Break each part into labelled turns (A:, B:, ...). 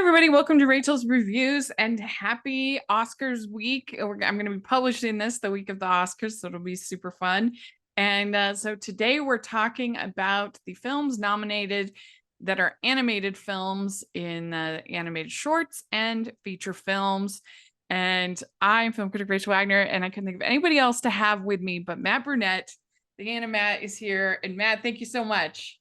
A: everybody. Welcome to Rachel's Reviews and happy Oscars week. I'm going to be publishing this the week of the Oscars, so it'll be super fun. And so today we're talking about the films nominated that are animated films in animated shorts and feature films. And I'm film critic Rachel Wagner, and I couldn't think of anybody else to have with me but Mat Brunet. The Animat is here. And Matt, thank you so much.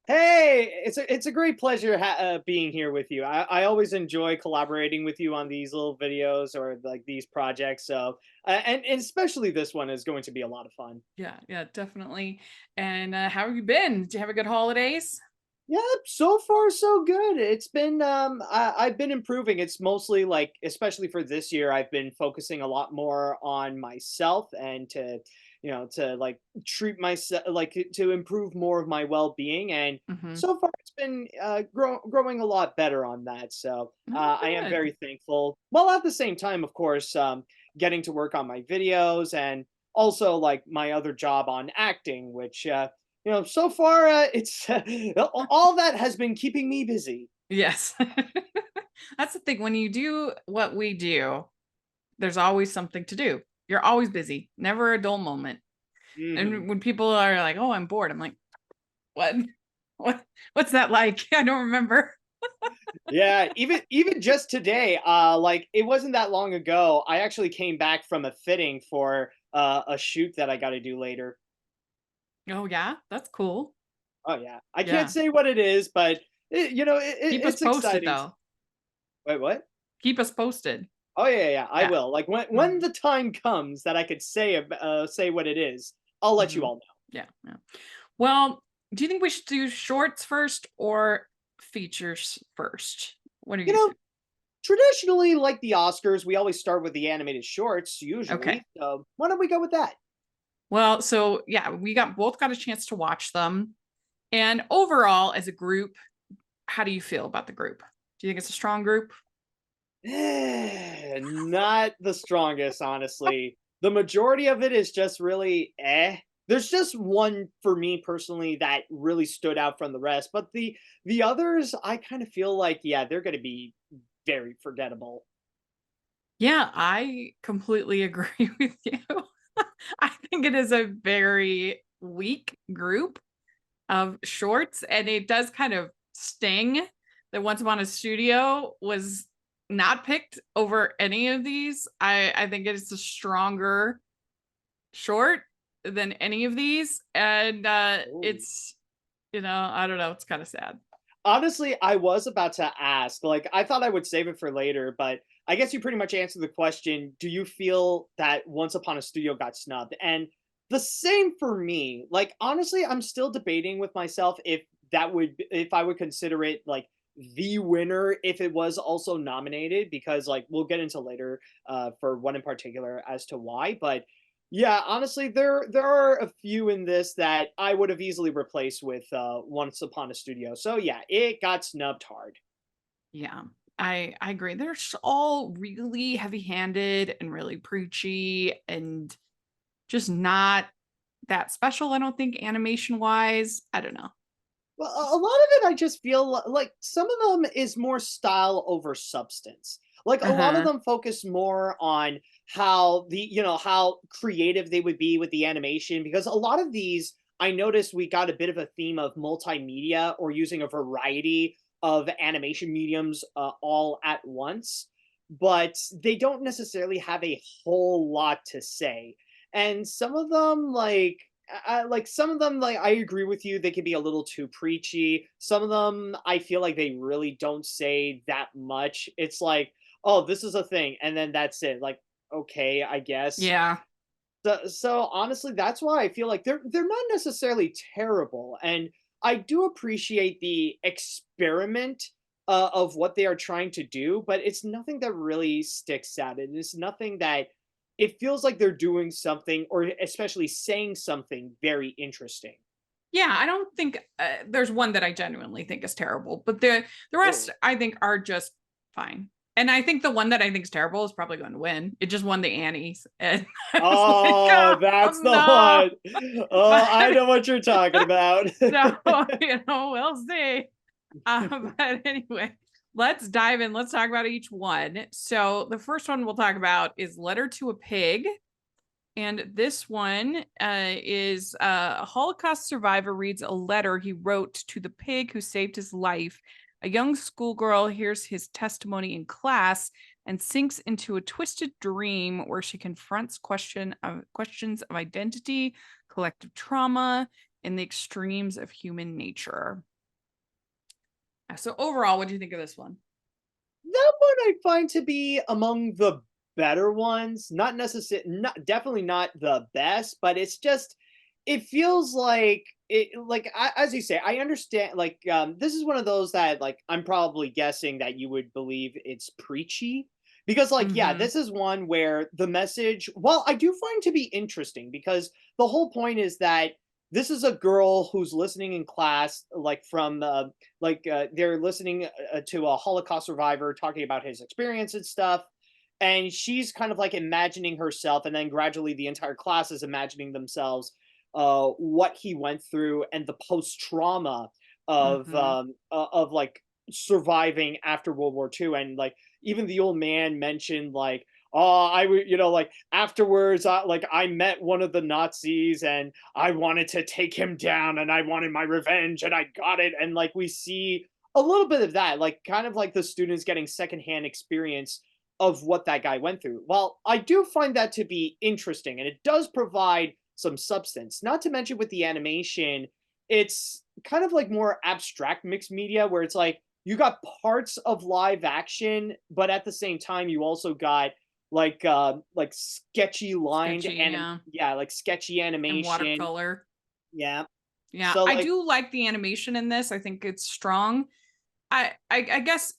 B: Hey, it's a great pleasure being here with you. I always enjoy collaborating with you on these little videos or like these projects. So and especially this one is going to be a lot of fun.
A: Yeah, definitely. And how have you been? Did you have a good holidays?
B: Yeah, so far so good. It's been I've been improving. It's mostly like, especially for this year, I've been focusing a lot more on myself and to like treat myself, like to improve more of my well-being. And
A: Mm-hmm.
B: so far it's been growing a lot better on that. So
A: Oh,
B: I am
A: good.
B: very thankful. While at the same time, of course, getting to work on my videos and also like my other job on acting, which so far it's all that has been keeping me busy.
A: Yes. That's the thing. When you do what we do, there's always something to do. You're always busy, never a dull moment.
B: Mhm.
A: And when people are like, "Oh, I'm bored," I'm like, "What? What? What's that like?" I don't remember.
B: Yeah, even just today, like it wasn't that long ago. I actually came back from a fitting for a shoot that I got to do later.
A: Oh, yeah, that's cool.
B: Oh yeah, I can't
A: Yeah.
B: say what it is, but
A: Keep us
B: it's
A: posted,
B: exciting.
A: though.
B: Wait, what?
A: Keep us posted.
B: Oh yeah, yeah, I
A: Yeah.
B: will. Like when
A: Mhm.
B: the time comes that I could say what it is, I'll let you
A: Mhm.
B: all know.
A: Yeah. Well, do you think we should do shorts first or features first? What do
B: You
A: you
B: know,
A: think?
B: traditionally, like the Oscars, we always start with the animated shorts,
A: Okay.
B: usually. So why don't we go with that?
A: Well, so yeah, we got a chance to watch them. And overall, as a group, how do you feel about the group? Do you think it's a strong group?
B: Not the strongest, honestly. The majority of it is just really eh. There's just one for me personally that really stood out from the rest, but the others I kind of feel like, yeah, they're going to be very forgettable.
A: Yeah, I completely agree with you. I think it is a very weak group of shorts, and it does kind of sting that Once Upon a Studio was not picked over any of these. I think it is a stronger short than any of these, and
B: Ooh.
A: it's I don't know, it's kind of sad.
B: Honestly, I was about to ask. Like, I thought I would save it for later, but I guess you pretty much answered the question. Do you feel that Once Upon a Studio got snubbed? And the same for me. Like, honestly, I'm still debating with myself if I would consider it like the winner if it was also nominated, because like we'll get into later for one in particular as to why. But yeah, honestly, there are a few in this that I would have easily replaced with Once Upon a Studio. So yeah, it got snubbed hard.
A: Yeah, I agree. They're all really heavy-handed and really preachy and just not that special, I don't think, animation-wise. I don't know.
B: Well, a lot of it I just feel like some of them is more style over substance. Like a lot of
A: Uh-huh.
B: them focus more on how how creative they would be with the animation, because a lot of these I noticed we got a bit of a theme of multimedia or using a variety of animation mediums all at once, but they don't necessarily have a whole lot to say. And some of them like some of them, like I agree with you, they can be a little too preachy. Some of them I feel like they really don't say that much. It's like, oh, this is a thing, and then that's it. Like, okay, I guess.
A: Yeah.
B: So honestly, that's why I feel like they're not necessarily terrible, and I do appreciate the experiment of what they are trying to do, but it's nothing that really sticks out. It's nothing that it feels like they're doing something, or especially saying something very interesting.
A: Yeah, I don't think there's one that I genuinely think is terrible, but the rest
B: Oh,
A: I think are just fine. And I think the one that I think is terrible is probably going to win. It just won the Annies, and I was like,
B: oh, that's the
A: no.
B: one. Oh, I
A: But
B: know what you're talking about.
A: so we'll see. But anyway, let's dive in. Let's talk about each one. So the first one we'll talk about is Letter to a Pig. And this one is a Holocaust survivor reads a letter he wrote to the pig who saved his life. A young schoolgirl hears his testimony in class and sinks into a twisted dream where she confronts questions of identity, collective trauma, and the extremes of human nature. So overall, what do you think of this one?
B: That one I find to be among the better ones. Not necessarily, not definitely not the best, but it's just it feels like as you say, I understand. This is one of those that like I'm probably guessing that you would believe it's preachy because yeah,
A: Mm-hmm.
B: this is one where the message. Well, I do find to be interesting because the whole point is that this is a girl who's listening in class, they're listening to a Holocaust survivor talking about his experience and stuff. And she's kind of like imagining herself, and then gradually the entire class is imagining themselves what he went through and the post trauma
A: Mm-hmm.
B: of like surviving after World War II. And like even the old man mentioned like, oh, I would, like afterwards, I met one of the Nazis and I wanted to take him down and I wanted my revenge and I got it. And like we see a little bit of that, like kind of like the students getting secondhand experience of what that guy went through. Well, I do find that to be interesting and it does provide some substance. Not to mention with the animation, it's kind of like more abstract mixed media where it's like you got parts of live action, but at the same time you also got like sketchy lined
A: Sketchy,
B: and
A: yeah.
B: yeah, like sketchy
A: And
B: animation.
A: watercolor.
B: Yeah.
A: Yeah,
B: So
A: I
B: like
A: do like the animation in this. I think it's strong. I guess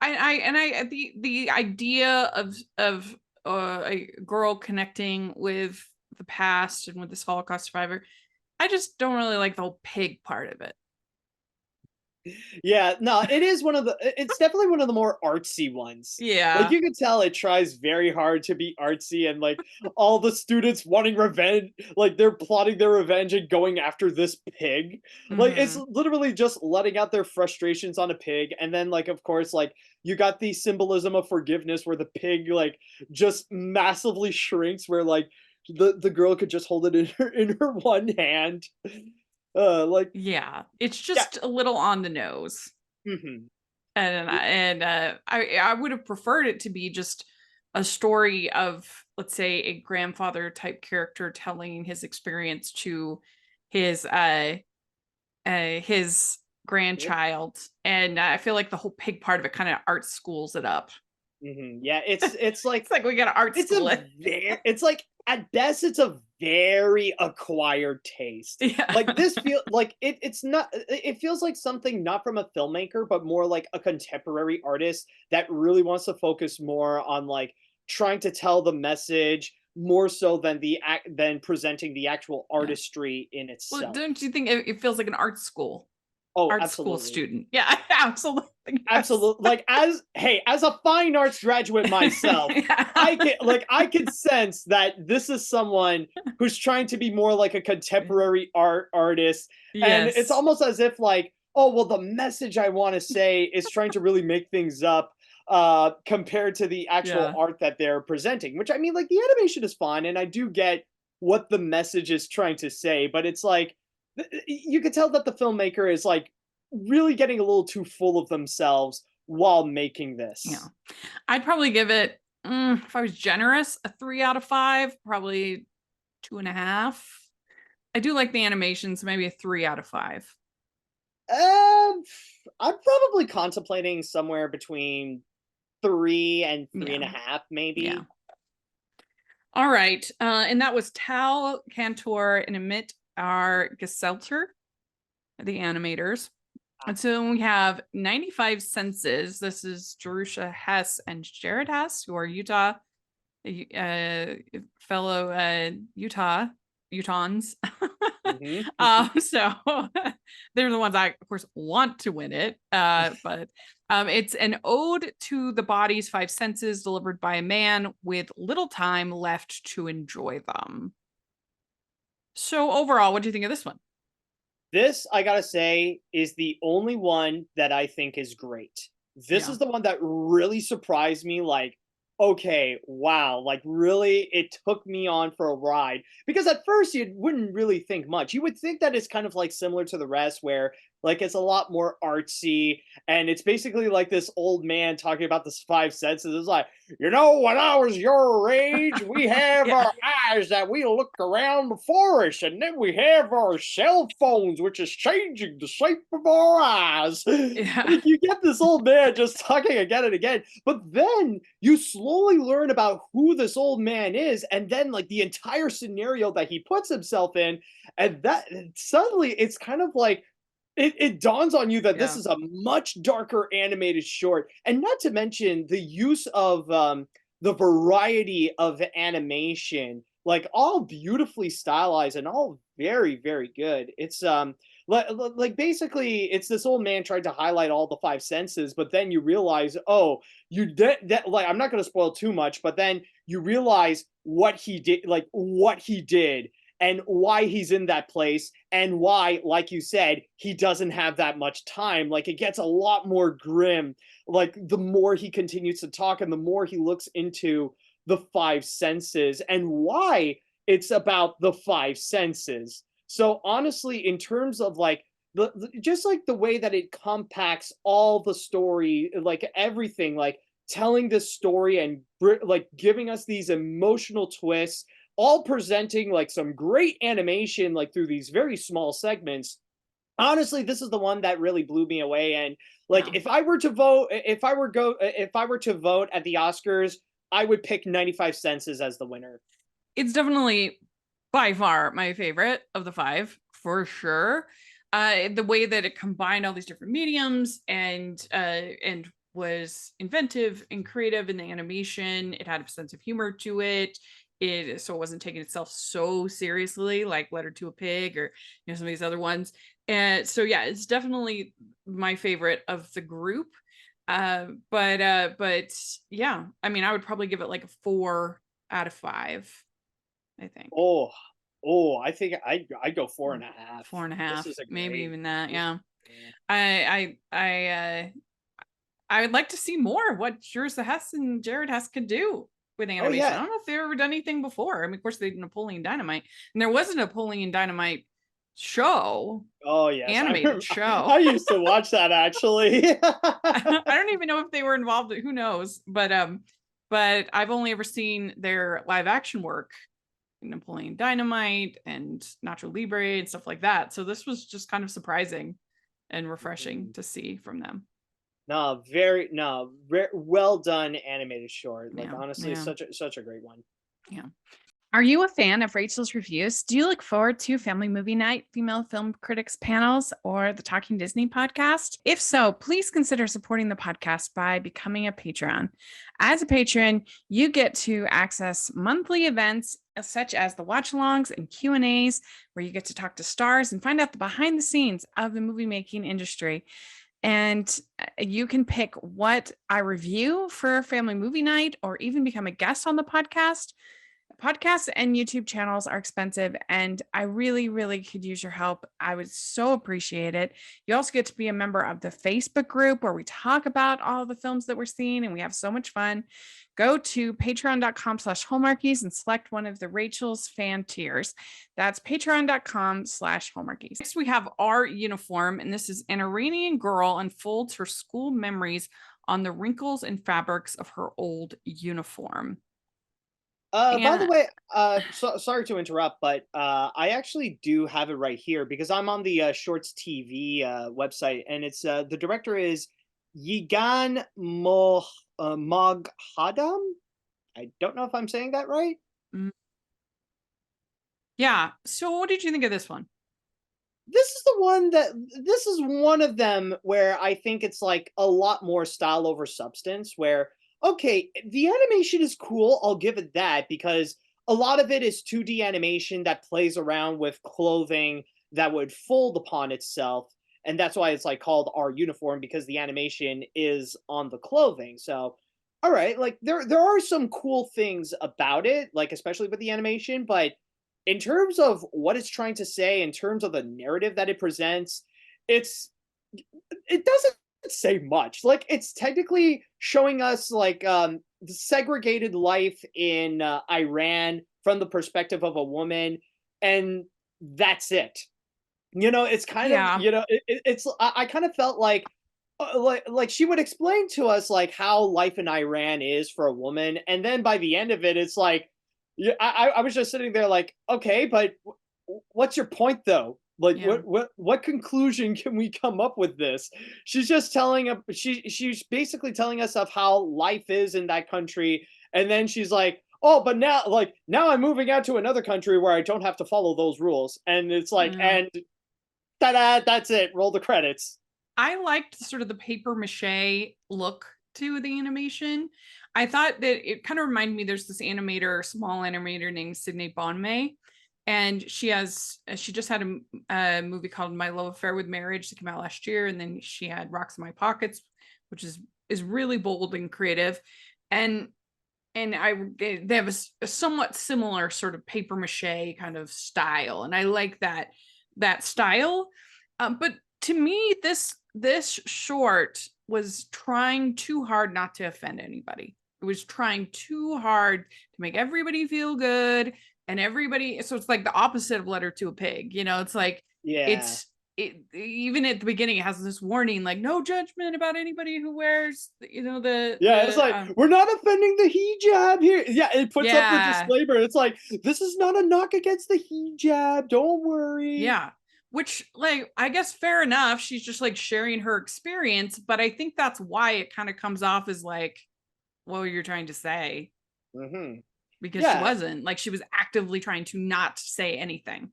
A: the idea of a girl connecting with the past and with this Holocaust survivor, I just don't really like the whole pig part of it.
B: yeah, no, it is one of the it's definitely one of the more artsy ones. Like
A: Yeah.
B: you could tell it tries very hard to be artsy and like all the students wanting revenge, like they're plotting their revenge and going after this pig. Like it's
A: Mm-hmm.
B: literally just letting out their frustrations on a pig and then like of course like you got the symbolism of forgiveness where the pig like just massively shrinks where like the girl could just hold it in her one hand. Like
A: Yeah. It's
B: yeah.
A: just a little on the nose.
B: Mhm.
A: I would have preferred it to be just a story of, let's say, a grandfather type character telling his experience to his his grandchild, and I feel like the whole pig part of it kind of art schools it up.
B: Yeah, it's like
A: It's like we got to art
B: it's a
A: school it.
B: it's like at best it's a very acquired taste.
A: Yeah.
B: Like this feel like it's not it feels like something not from a filmmaker but more like a contemporary artist that really wants to focus more on like trying to tell the message more so than the act than presenting the actual
A: Yeah.
B: artistry in
A: Well,
B: itself.
A: don't you think it feels like an
B: Oh,
A: art school
B: absolutely.
A: student? Yeah, absolutely. Yes.
B: Absolutely. Like as a fine arts graduate myself,
A: Yeah.
B: I could sense that this is someone who's trying to be more like a contemporary artist. And it's
A: Yes.
B: almost as if like, oh well, the message I want to say is trying to really make things up compared to the actual
A: Yeah.
B: art that they're presenting. Which I mean, like the animation is fine, and I do get what the message is trying to say, but it's like you could tell that the filmmaker is like really getting a little too full of themselves while making
A: Yeah.
B: this.
A: I'd probably give it, if I was generous, a 3 out of 5, probably 2.5. I do like the animation, so maybe a 3 out of 5.
B: Um, I'm probably contemplating somewhere between 3 and three
A: Yeah.
B: and a half,
A: Yeah.
B: maybe.
A: All right. And that was Tal Cantor and Amit R. Gesselter, the animators. And so we have 95 Senses. This is Jerusha Hess and Jared Hess, who are uh, fellow Utahns.
B: Hmm.
A: So they're the ones I, of course, want to win it. But it's an ode to the body's 5 senses delivered by a man with little time left to enjoy them. So overall, what do you think of this one?
B: This, I gotta say, is the only one that I think is great. this
A: Yeah.
B: is the one that really surprised me. Like, okay, wow, like really, it took me on for a ride because at first you wouldn't really think much. You would think that it's kind of like similar to the rest, where like it's a lot more artsy and it's basically like this old man talking about the five senses. It's like, when I was your age, we have
A: Yeah.
B: our eyes that we look around the forest, and then we have our cell phones, which is changing the shape of our eyes.
A: Yeah.
B: Like you get this old man just talking again and again, but then you slowly learn about who this old man is, and then like the entire scenario that he puts himself in, and that suddenly it's kind of like it dawns on you that this
A: Yeah.
B: is a much darker animated short, and not to mention the use of the variety of animation, like all beautifully stylized and all very very good. It's like basically it's this old man trying to highlight all the five senses, but then you realize, oh, that like I'm not going to spoil too much, but then you realize what he did, like what he did and why he's in that place and why, like you said, he doesn't have that much time. Like it gets a lot more grim, like the more he continues to talk and the more he looks into the five senses and why it's about the five senses. So honestly, in terms of like just like the way that it compacts all the story, like everything, like telling this story and like giving us these emotional twists, all presenting like some great animation like through these very small segments. Honestly, this is the one that really blew me away. And like
A: Yeah.
B: if I were to vote at the Oscars, I would pick 95 Senses as the winner.
A: It's definitely by far my favorite of the five, for sure. The way that it combined all these different mediums and was inventive and creative in the animation. It had a sense of humor to it. It wasn't taking itself so seriously, like Letter to a Pig or some of these other ones. And so yeah, it's definitely my favorite of the group. But yeah, I mean, I would probably give it like a 4 out of 5. I think
B: Oh, I think I go four
A: Mm,
B: and a half.
A: four and a
B: This
A: half,
B: is a
A: maybe
B: great.
A: even that.
B: This,
A: Yeah,
B: yeah.
A: I would like to see more of what Jules Hess and Jared Hess could do with
B: Oh
A: animation. I
B: yeah.
A: don't know if they've ever done anything before. I mean, of course, they did Napoleon Dynamite, and there was a Napoleon Dynamite show,
B: Oh yes.
A: animated show.
B: I used to watch that actually.
A: I don't even know if they were involved. Who knows? But I've only ever seen their live action work, Napoleon Dynamite and Nacho Libre and stuff like that. So this was just kind of surprising and refreshing to see from them.
B: No, very well done animated short. Like
A: Yeah,
B: honestly,
A: yeah,
B: such a great one.
A: yeah. Are you a fan of Rachel's Reviews? Do you look forward to Family Movie Night, Female Film Critics panels, or the Talking Disney podcast? If so, please consider supporting the podcast by becoming a patron. As a patron, you get to access monthly events such as the watch-alongs and Q&As, where you get to talk to stars and find out the behind the scenes of the movie making industry. And you can pick what I review for Family Movie Night or even become a guest on the podcast. Podcasts and YouTube channels are expensive, and I really, really could use your help. I would so appreciate it. You also get to be a member of the Facebook group where we talk about all the films that we're seeing, and we have so much fun. Go to patreon.com/hallmarkies and select one of the Rachel's fan tiers. That's patreon.com/hallmarkies. Next, we have Our Uniform, and this is an Iranian girl unfolds her school memories on the wrinkles and fabrics of her old uniform.
B: By the
A: And
B: way, so sorry to interrupt, but I actually do have it right here because I'm on the Shorts TV website, and it's the director is Yigan Moghadam. I don't know if I'm saying that right.
A: mm, yeah. So what did you think of this one?
B: This is one of them where I think it's like a lot more style over substance. Where okay, the animation is cool, I'll give it that because a lot of it is 2D animation that plays around with clothing that would fold upon itself, and that's why it's like called Our Uniform because the animation is on the clothing. So all right, like there are some cool things about it, like especially with the animation, but in terms of what it's trying to say, in terms of the narrative that it presents, it's it doesn't say much. Like it's technically showing us like the segregated life in Iran from the perspective of a woman, and that's it. You know, it's kind of
A: Yeah.
B: you know it's I kind of felt like she would explain to us like how life in Iran is for a woman, and then by the end of it, it's like yeah, I was just sitting there like okay, but what's your point though? Like
A: Yeah.
B: what conclusion can we come up with this? She's just telling she's basically telling us of how life is in that country, and then she's like, "Oh, but now I'm moving out to another country where I don't have to follow those rules." And it's like,
A: Yeah.
B: and ta-da, that's it. Roll the credits.
A: I liked sort of the paper mache look to the animation. I thought that it kind of reminded me, there's this animator, small animator named Sydney Bonme, and she just had a movie called My Love Affair with Marriage that came out last year, and then she had Rocks in My Pockets, which is really bold and creative, and they have a somewhat similar sort of paper mache kind of style, and I like that style. But to me, this short was trying too hard not to offend anybody. It was trying too hard to make everybody feel good, and everybody. So it's like the opposite of Letter to a Pig. It's like
B: Yeah.
A: it's it even at the beginning it has this warning like no judgment about anybody who wears
B: Yeah, it's like, we're not offending the hijab here. Yeah, it puts up the
A: yeah.
B: disclaimer. It's like, this is not a knock against the hijab. Don't worry.
A: Yeah. Which, like, I guess fair enough. She's just like sharing her experience, but I think that's why it kind of comes off as like, what you're trying to say,
B: Hmm.
A: because she
B: Yeah,
A: wasn't. Like, she was actively trying to not say anything.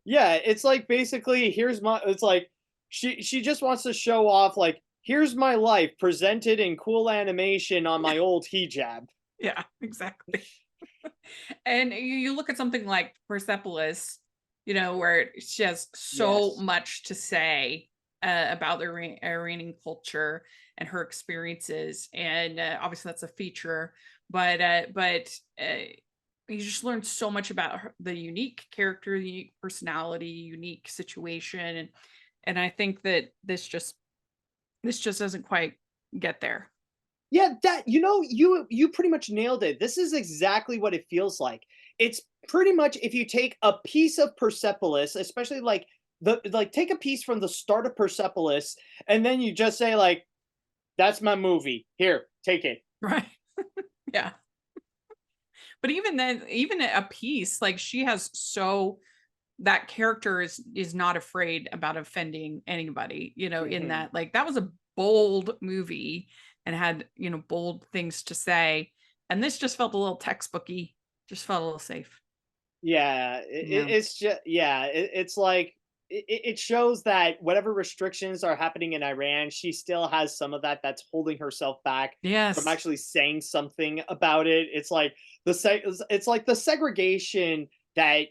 B: yeah. It's like basically, here's my. It's like she just wants to show off. Like, here's my life presented in cool animation on my old hijab.
A: Yeah, exactly. And you look at something like Persepolis, where she has so
B: Yes.
A: much to say about the Iranian culture and her experiences, and obviously that's a feature. But you just learn so much about the unique character, the unique personality, unique situation, and I think that this just doesn't quite get there.
B: Yeah, that you pretty much nailed it. This is exactly what it feels like. It's pretty much if you take a piece of Persepolis, especially like take a piece from the start of Persepolis, and then you just say like, "That's my movie. Here, take it."
A: Right. Yeah. But even then, even a piece like she has, so that character is not afraid about offending anybody, in
B: Hmm.
A: that, like, that was a bold movie and had, bold things to say. And this just felt a little textbooky, just felt a little safe.
B: Yeah,
A: Yeah.
B: it's just yeah, it's like it shows that whatever restrictions are happening in Iran, she still has some of that that's holding herself back from
A: Yes.
B: actually saying something about it. It's like it's like the segregation that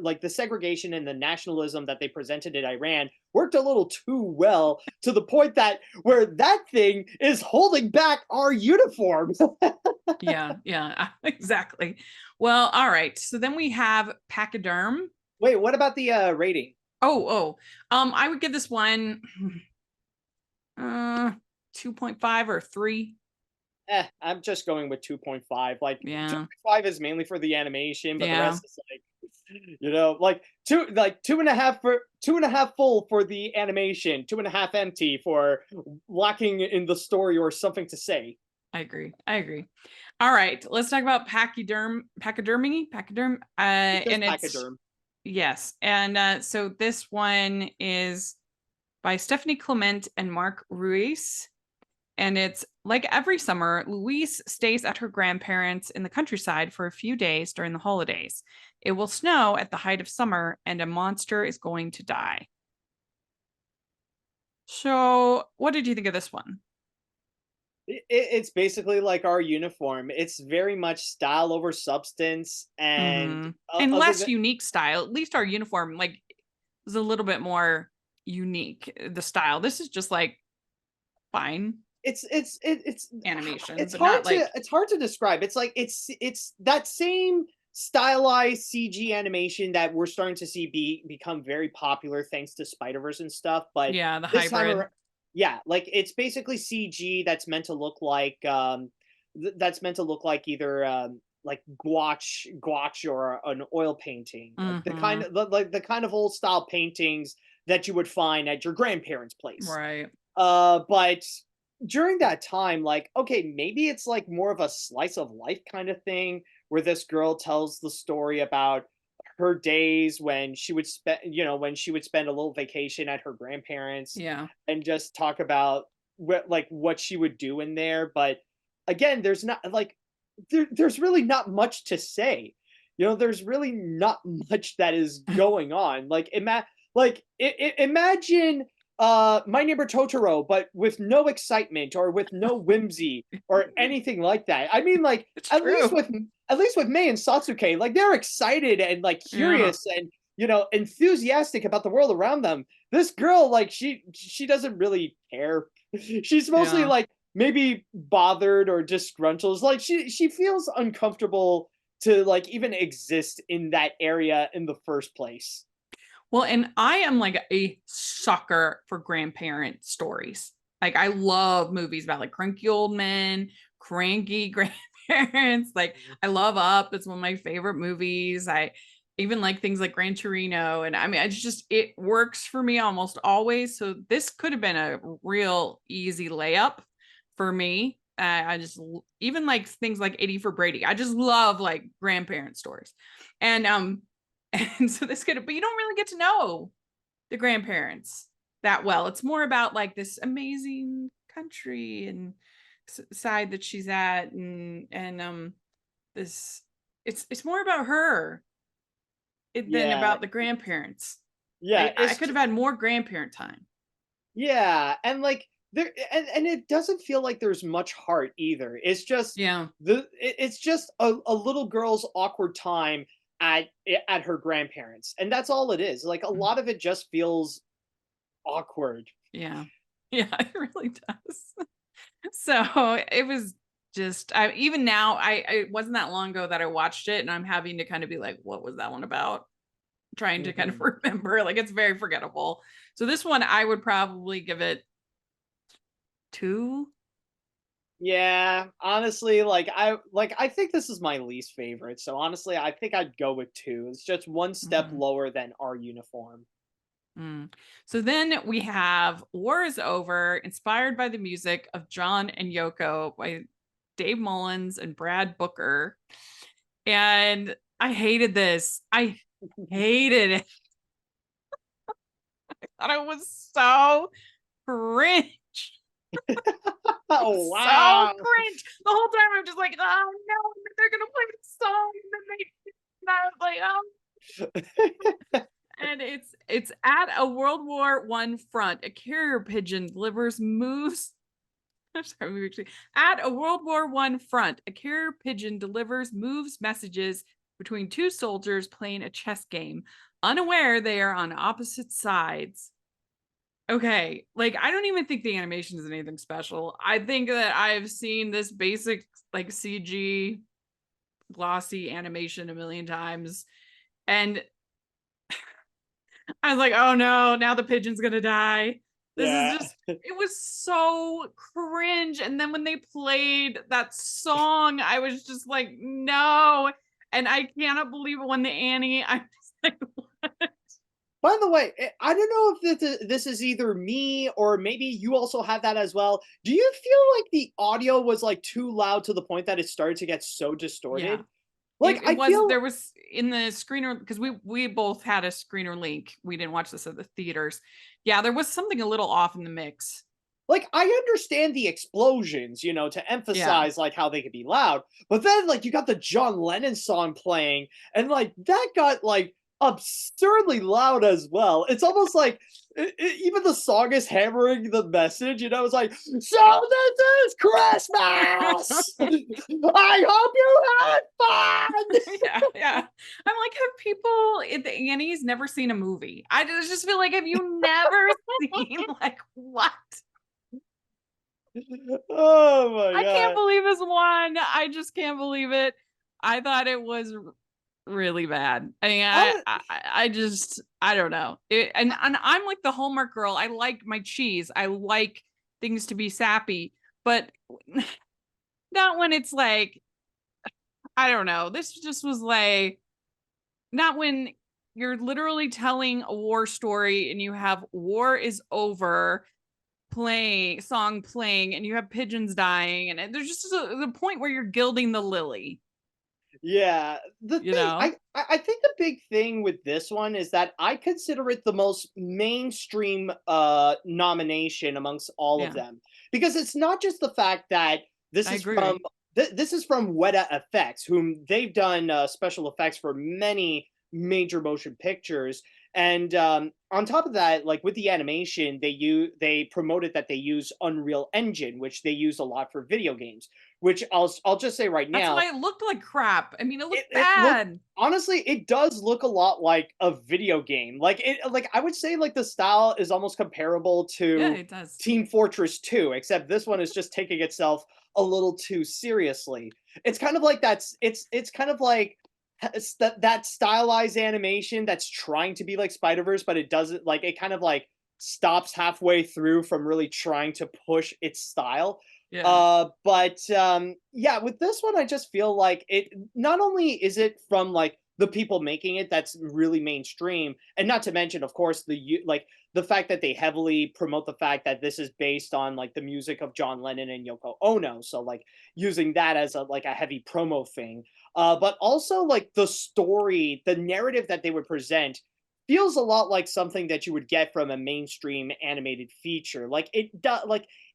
B: like the segregation and the nationalism that they presented in Iran worked a little too well to the point that where that thing is holding back our uniforms.
A: Yeah. Yeah. Exactly. Well, all right. So then we have Pachyderm.
B: Wait, what about the rating?
A: Oh. I would give this one uh 2.5 or 3.
B: I'm just going with 2.5. Like
A: Yeah.
B: 2.5 is mainly for the animation, but the
A: Yeah.
B: rest is like two and a half for two and a half full for the animation, two and a half empty for lacking in the story or something to say.
A: I agree. I agree. All right, let's talk about pachyderm.
B: Just
A: And it's
B: pachyderm.
A: yes, and so this one is by Stephanie Clement and Mark Ruiz, and it's like every summer, Louise stays at her grandparents' in the countryside for a few days during the holidays. It will snow at the height of summer, and a monster is going to die. So, what did you think of this one?
B: It's basically like our uniform. It's very much style over substance, and
A: And
B: other
A: less
B: than
A: unique style. At least our uniform, like, was a little bit more unique. The style. This is just like fine
B: it's
A: animation,
B: it's
A: but not
B: hard to
A: like
B: describe. It's like it's that same stylized CG animation that we're starting to see become very popular thanks to Spider-Verse and stuff. But
A: yeah, the
B: this time around,
A: hybrid.
B: Yeah, like it's basically CG that's meant to look like that's meant to look like either like gouache or an oil painting, like the kind
A: Mhm.
B: of like the kind of old style paintings that you would find at your grandparents' place.
A: Right.
B: But during that time, like, okay, maybe it's like more of a slice of life kind of thing where this girl tells the story about her days when she would spend, when she would spend a little vacation at her grandparents
A: Yeah.
B: and just talk about what she would do in there. But again, there's not like there's really not much to say. There's really not much that is going on. Imagine My Neighbor Totoro, but with no excitement or with no whimsy or anything like that. I mean, like
A: It's
B: at least
A: true.
B: with at least with Mei and Satsuke, like they're excited and like
A: Yeah.
B: curious and enthusiastic about the world around them. This girl, like she doesn't really care. She's mostly
A: Yeah.
B: like maybe bothered or disgruntled. Like she feels uncomfortable to like even exist in that area in the first place.
A: Well, and I am like a sucker for grandparent stories. Like I love movies about like cranky old men, cranky grandparents. Like I love Up. It's one of my favorite movies. I even like things like Gran Torino. And I mean, it's just it works for me almost always. So this could have been a real easy layup for me. I just even like things like 80 for Brady. I just love like grandparent stories. And and so this could, but you don't really get to know the grandparents that well. It's more about like this amazing country and side that she's at, and this it's more about her than
B: Yeah,
A: about the grandparents.
B: yeah,
A: I could have had more grandparent time.
B: yeah, and like and it doesn't feel like there's much heart either. It's just
A: Yeah.
B: it's just a little girl's awkward time at her grandparents, and that's all it is. Like a lot of it just feels awkward.
A: Yeah. Yeah, it really does. So it was just even now I it wasn't that long ago that I watched it and I'm having to kind of be like, what was that one about? Trying to kind of
B: Mhm.
A: remember. Like it's very forgettable. So this one I would probably give it 2.
B: Yeah, honestly, I think this is my least favorite. So honestly, I think I'd go with two. It's just one step
A: Mhm.
B: lower than our uniform.
A: Mm. So then we have War is Over, inspired by the music of John and Yoko by Dave Mullins and Brad Booker. And I hated this. I hated it. I thought it was so cringe.
B: Oh
A: So
B: wow.
A: cringe. The whole time I'm just like, oh no, they're gonna play this song. And I was like, oh. And it's at a World War I front. A carrier pigeon delivers moves. I'm sorry, actually. At a World War I front, a carrier pigeon delivers moves messages between two soldiers playing a chess game, unaware they are on opposite sides. Okay, like I don't even think the animation is anything special. I think that I've seen this basic like CG glossy animation a million times, and I was like, oh no, now the pigeon's gonna die. This is
B: Yeah.
A: just, it was so cringe. And then when they played that song, I was just like, no. And I cannot believe it when the Annie, I'm just like,
B: By the way, I don't know if this is either me or maybe you also have that as well. Do you feel like the audio was like too loud to the point that it started to get so
A: yeah.
B: distorted? Like
A: It
B: I
A: was,
B: feel
A: there was in the screener, because we both had a screener link. We didn't watch this at the theaters. Yeah, there was something a little off in the mix.
B: like I understand the explosions, to
A: Yeah.
B: emphasize like how they could be loud, but then like you got the John Lennon song playing, and like that got like absurdly loud as well. It's almost like even the song is hammering the message. It's like, so this is Christmas. I hope you had fun.
A: Yeah, yeah. I'm like, have people at the Annie's never seen a movie? I just feel like, have you never seen like what?
B: Oh my
A: I can't
B: god.
A: believe this one. I just can't believe it. I thought it was. really bad. I mean,
B: Hon
A: I just I don't know. And I'm like the Hallmark girl. I like my cheese. I like things to be sappy, but not when it's like I don't know. This just was like not when you're literally telling a war story and you have war is over playing and you have pigeons dying and there's just the point where you're gilding the lily,
B: Yeah,
A: you know?
B: I think the big thing with this one is that I consider it the most mainstream nomination amongst all of
A: Yeah,
B: them, because it's not just the fact that this
A: I
B: is
A: agree.
B: from this is from Weta Effects, whom they've done special effects for many major motion pictures, and on top of that, like with the animation, they promoted that they use Unreal Engine, which they use a lot for video games. Which I'll just say right
A: That's
B: now,
A: why it looked like crap. I mean, it looked
B: it look
A: bad.
B: honestly, it does look a lot like a video game. Like I would say like the style is almost comparable
A: Yeah,
B: to
A: it does.
B: Team Fortress 2, except this one is just taking itself a little too seriously. It's kind of like it's kind of like that stylized animation that's trying to be like Spider-Verse, but it doesn't, like it kind of like stops halfway through from really trying to push its style.
A: Yeah.
B: Yeah, with this one, I just feel like it not only is it from like the people making it that's really mainstream, and not to mention, of course, like the fact that they heavily promote the fact that this is based on like the music of John Lennon and Yoko Ono, so like using that as a heavy promo thing. But also like the story, the narrative that they would present feels a lot like something that you would get from a mainstream animated feature.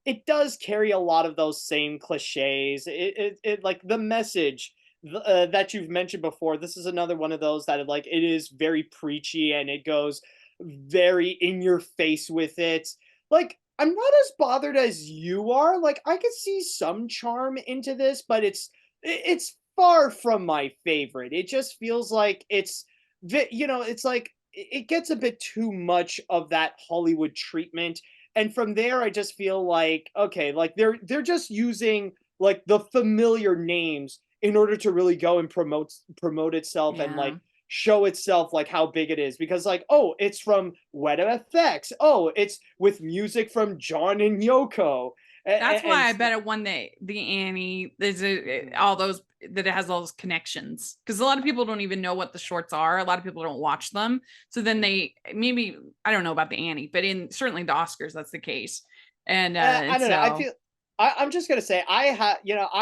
B: It does carry a lot of those same cliches. It like the message that you've mentioned before. This is another one of those that like it is very preachy and it goes very in your face with it. Like I'm not as bothered as you are. Like I could see some charm into this, but it's far from my favorite. It just feels like it's like it gets a bit too much of that Hollywood treatment, and from there I just feel like okay, like they're just using like the familiar names in order to really go and promote itself and like
A: Yeah.
B: show itself like how big it is, because like oh, it's from Weta FX, oh, it's with music from John and Yoko,
A: That's
B: and
A: why I bet it won the Annie. There's
B: mm,
A: all those that it has all those connections because a lot of people don't even know what the shorts are. A lot of people don't watch them. So then
B: mm.
A: they maybe I don't know about the Annie, but in certainly the Oscars that's the case. And
B: I don't know. I
A: so
B: feel I'm just gonna say I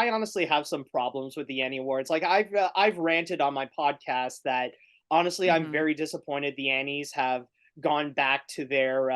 B: honestly have some problems with the Annie Awards. Like I've ranted on my podcast that honestly I'm
A: mhm,
B: very disappointed the Annies have gone back to their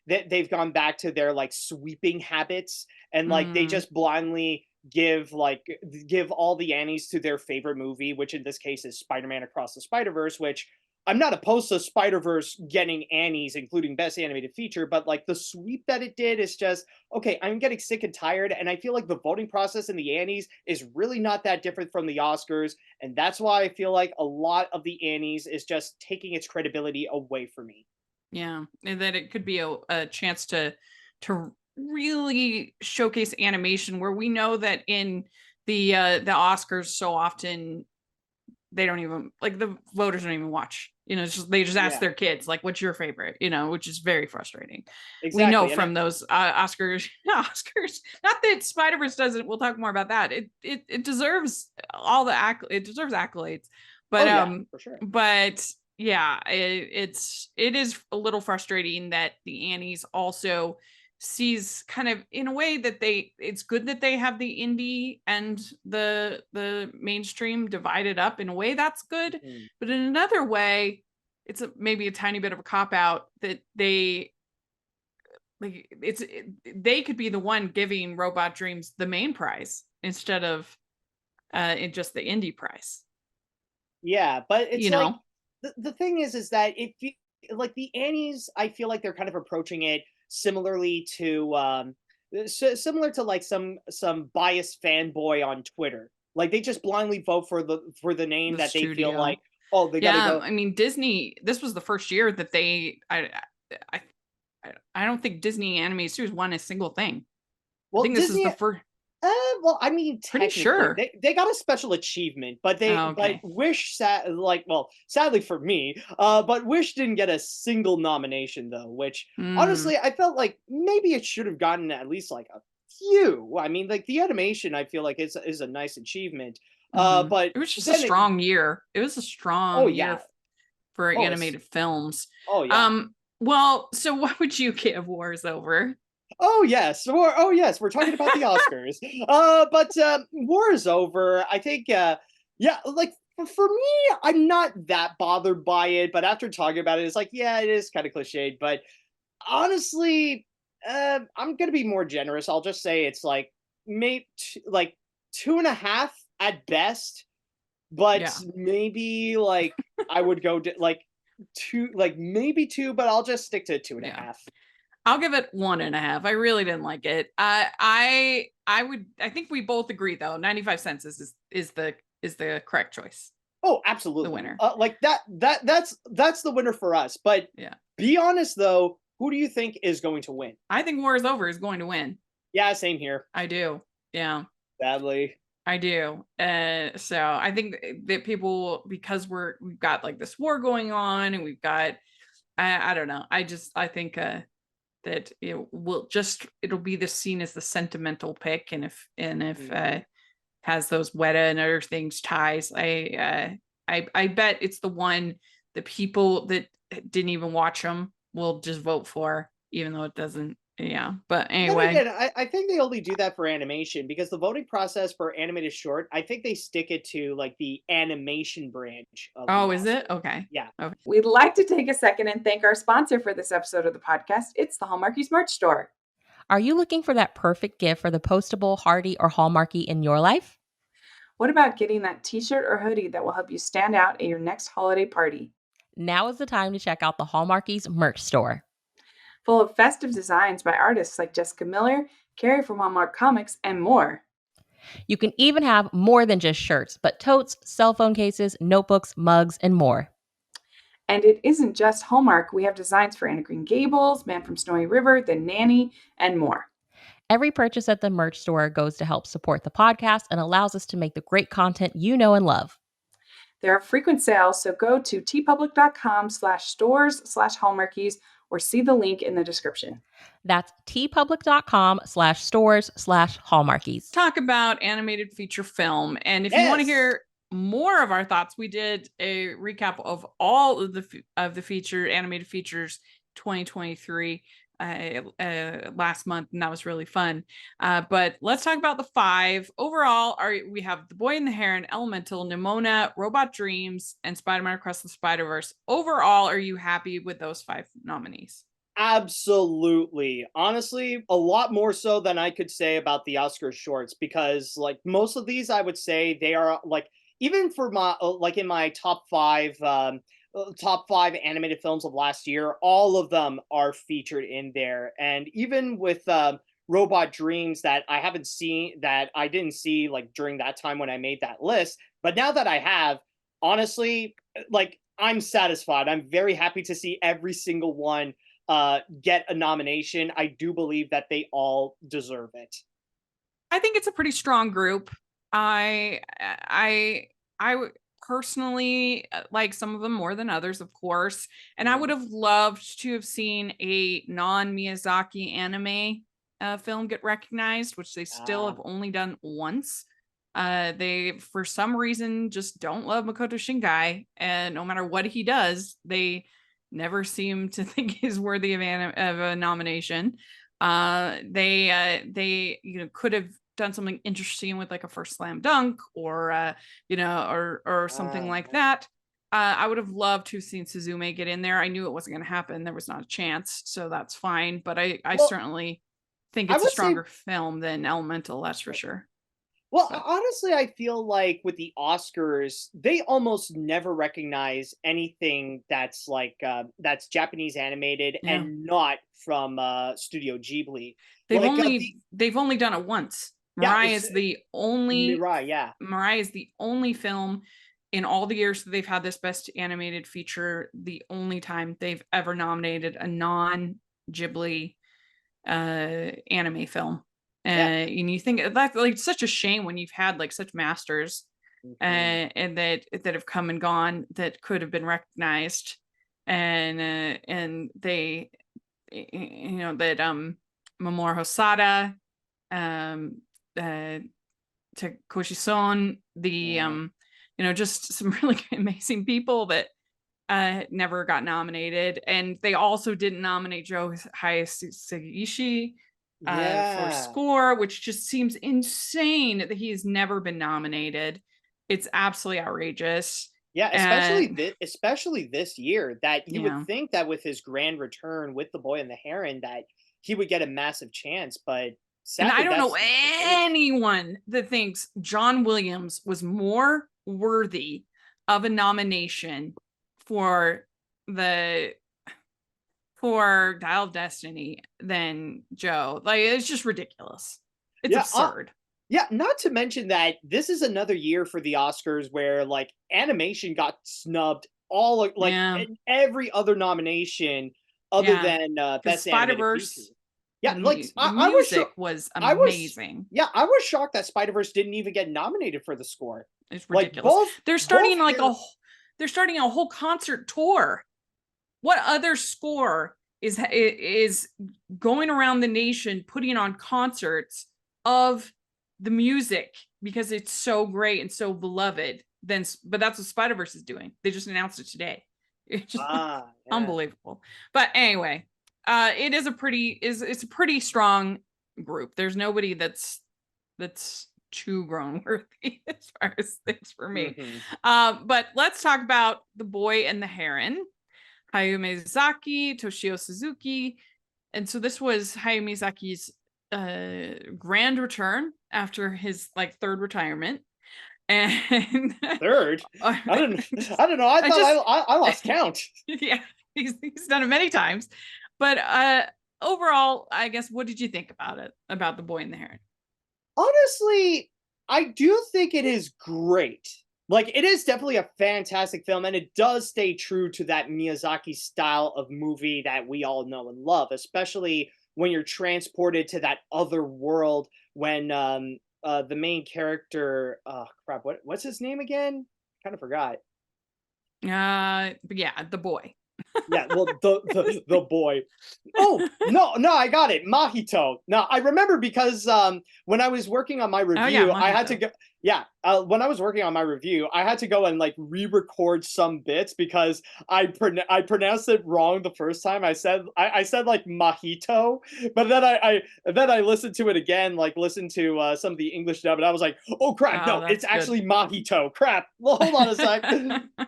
B: they've gone back to their like sweeping habits, and like they
A: mm,
B: just blindly give all the Annies to their favorite movie, which in this case is Spider-Man Across the Spider-Verse, which I'm not opposed to Spider-Verse getting Annies, including Best Animated Feature, but like the sweep that it did is just okay. I'm getting sick and tired, and I feel like the voting process in the Annies is really not that different from the Oscars, and that's why I feel like a lot of the Annies is just taking its credibility away from me.
A: yeah, and that it could be a chance to really showcase animation where we know that in the Oscars so often they don't even like the voters don't even watch. You know, it's just they just ask
B: Yeah,
A: their kids like, "What's your favorite?" You know, which is very frustrating. We know
B: exactly, and
A: from those Oscars, Oscars. Not that Spider Verse doesn't. We'll talk more about that. It deserves all the it deserves accolades, but
B: oh yeah, for sure.
A: yeah, it is a little frustrating that the Annies also sees kind of in a way that it's good that they have the indie and the mainstream divided up. In a way that's good,
B: Mhm.
A: but in another way it's maybe a tiny bit of a cop out that they like they could be the one giving Robot Dreams the main prize instead of in just the indie prize,
B: Yeah, but it's
A: you
B: like
A: know.
B: the thing is that if you like the Annies, I feel like they're kind of approaching it similarly to similar to like some biased fanboy on Twitter. Like they just blindly vote for the name
A: The
B: that they feel like,
A: studio.
B: oh, they got to
A: Yeah,
B: go.
A: I mean Disney, this was the first year that I I don't think Disney animated series won a single thing. I
B: Well,
A: think this is the
B: Disney
A: first.
B: Well, I mean,
A: Pretty
B: technically,
A: sure.
B: they got a special achievement, but
A: Oh,
B: but
A: okay.
B: Wish sadly for me, but Wish didn't get a single nomination though, which
A: Mm,
B: honestly I felt like maybe it should have gotten at least like a few. I mean, like the animation, I feel like is a nice achievement.
A: mhm.
B: But
A: It was just a
B: then it,
A: strong year. It was a
B: oh
A: strong year
B: yeah,
A: for
B: oh it's
A: animated films.
B: oh yeah.
A: Well, so what would you give Wars Over?
B: Oh yes, we're talking about the Oscars. But War is over. I think yeah, like for me, I'm not that bothered by it, but after talking about it, it's like, yeah, it is kind of cliched, but honestly, I'm gonna be more generous. I'll just say it's like maybe like two and a half at best, but
A: Yeah.
B: maybe like I would go like two, like maybe two, but I'll just stick to two and a
A: Yeah.
B: half.
A: I'll give it 1.5. I really didn't like it. I think we both agree though. 95 cents is the correct choice.
B: Oh,
A: The
B: absolutely.
A: winner.
B: Like that's the winner for us. But
A: Yeah.
B: be honest though, who do you think is going to win?
A: I think War is Over is going to win.
B: Yeah, same here.
A: I do. Yeah.
B: Sadly.
A: I do. So I think that people, because we've got like this war going on and we've got I don't know. I think that it'll be the seen as the sentimental pick, and if
B: Mhm.
A: has those Weta and other things ties, I bet it's the one that people that didn't even watch them will just vote for, even though it doesn't. Yeah, but
B: Then
A: anyway,
B: again, I think they only do that for animation because the voting process for animated short, I think they stick it to like the animation branch of the
A: oh, is it
B: Oscar.
A: okay?
B: Yeah.
A: Okay.
C: We'd like to take a second and thank our sponsor for this episode of the podcast. It's the Hallmarkies merch store.
D: Are you looking for that perfect gift for the postable, hardy, or hallmarky in your life?
C: What about getting that t shirt or hoodie that will help you stand out at your next holiday party?
D: Now is the time to check out the Hallmarkies merch store.
C: Full of festive designs by artists like Jessica Miller, Carrie from Hallmark Comics, and more.
D: You can even have more than just shirts, but totes, cell phone cases, notebooks, mugs, and more.
C: And it isn't just Hallmark. We have designs for Anna Green Gables, Man from Snowy River, The Nanny, and more.
D: Every purchase at the merch store goes to help support the podcast and allows us to make the great content you know and love.
C: There are frequent sales, so go to tpublic.com/stores/hallmarkies or see the link in the description.
D: That's tpublic.com/stores/hallmarkies.
A: Talk about animated feature film. And if you want to
B: Yes.
A: hear more of our thoughts, we did a recap of all of the featured animated features 2023 last month, and that was really fun. But let's talk about the five overall. We have The Boy and the Heron, Elemental, Nimona, Robot Dreams, and Spider-Man Across the Spider-Verse. Overall, are you happy with those five nominees?
B: Absolutely. Honestly, a lot more so than I could say about the Oscar shorts because like most of these I would say they are like even for my like in my top 5 animated films of last year, all of them are featured in there. And even with Robot Dreams that I didn't see like during that time when I made that list, but now that I have, honestly, like I'm satisfied. I'm very happy to see every single one get a nomination. I do believe that they all deserve it.
A: I think it's a pretty strong group. I would personally like some of them more than others, of course. And I would
B: Mhm.
A: have loved to have seen a non-Miyazaki anime film get recognized, which they still
B: Uh,
A: have only done once. They, for some reason, just don't love Makoto Shinkai, and no matter what he does, they never seem to think he's worthy of a nomination. They could have done something interesting with like a first slam dunk or or something
B: uh,
A: like that. I would have loved to have seen Suzume get in there. I knew it wasn't going to happen. There was not a chance, so that's fine. But I
B: well,
A: certainly think
B: I
A: it's a
B: would say
A: stronger film than Elemental, that's for sure.
B: Well,
A: But
B: honestly, I feel like with the Oscars, they almost never recognize anything that's like that's Japanese animated
A: yeah,
B: and not from Studio Ghibli.
A: they've
B: Like
A: only they've only done it once.
B: yeah, it's Mirai, yeah.
A: Mirai is the only film in all the years that they've had this best animated feature, the only time they've ever nominated a non Ghibli anime film.
B: Yeah.
A: And you think that's like such a shame when you've had like such masters
B: Mhm.
A: and that have come and gone that could have been recognized, and they, that Mamoru Hosada, um uh Takoshi Son, the
B: Yeah.
A: just some really amazing people that never got nominated. And they also didn't nominate Joe Hisaishi for
B: Yeah.
A: score, which just seems insane that he has never been nominated. It's absolutely outrageous.
B: Yeah,
A: And
B: especially this year, that you would
A: yeah.
B: think that with his grand return with The Boy and the Heron that he would get a massive chance, but
A: And I
B: sadly
A: don't know
B: that's not the case.
A: anyone that thinks John Williams was more worthy of a nomination for the for Dial of Destiny than Joe. Like, it's just ridiculous. It's
B: Yeah,
A: absurd.
B: yeah, not to mention that this is another year for the Oscars where like animation got snubbed like
A: Yeah.
B: in every other nomination other
A: Yeah.
B: than
A: Because
B: best
A: Spider
B: animated feature.
A: Verse,
B: Yeah, like
A: the
B: I was sure
A: music was
B: I was
A: amazing.
B: yeah, I was shocked that Spider-Verse didn't even get nominated for the score.
A: It's
B: Like
A: ridiculous. They're
B: both
A: starting like
B: hair
A: they're starting a whole concert tour. What other score is going around the nation putting on concerts of the music because it's so great and so beloved? Then, but that's what Spider-Verse is doing. They just announced it today. It's just
B: yeah.
A: unbelievable. But anyway, it is a pretty is it's a pretty strong group. There's nobody that's too grown worthy as far as things for me.
B: Mhm.
A: But let's talk about The Boy and the Heron. Hayao Miyazaki, Toshio Suzuki. And so this was Hayao Miyazaki's grand return after his like third retirement. And
B: Third? I don't
A: just,
B: I don't know. I
A: I
B: thought
A: just
B: I lost count.
A: yeah, he's done it many times. But overall, I guess, what did you think about it? About The Boy and the Heron?
B: Honestly, I do think it is great. Like, it is definitely a fantastic film, and it does stay true to that Miyazaki style of movie that we all know and love, especially when you're transported to that other world when the main character, oh crap, what's his name again? Kind of forgot.
A: But yeah, The Boy.
B: Yeah, well, the boy. Oh no, no, I got it. Mahito. Now I remember because when I was working on my
A: Oh yeah,
B: review, I had to
A: Mahito.
B: go. Yeah, when I was working on my review, I had to go and like re-record some bits because I pronounced it wrong the first time. I said like Mahito, but then I listened to it again, like listened to some of the English dub, and I was like, oh crap,
A: Oh,
B: no, it's
A: that's good.
B: actually Mahito. Crap. Well, hold on a sec.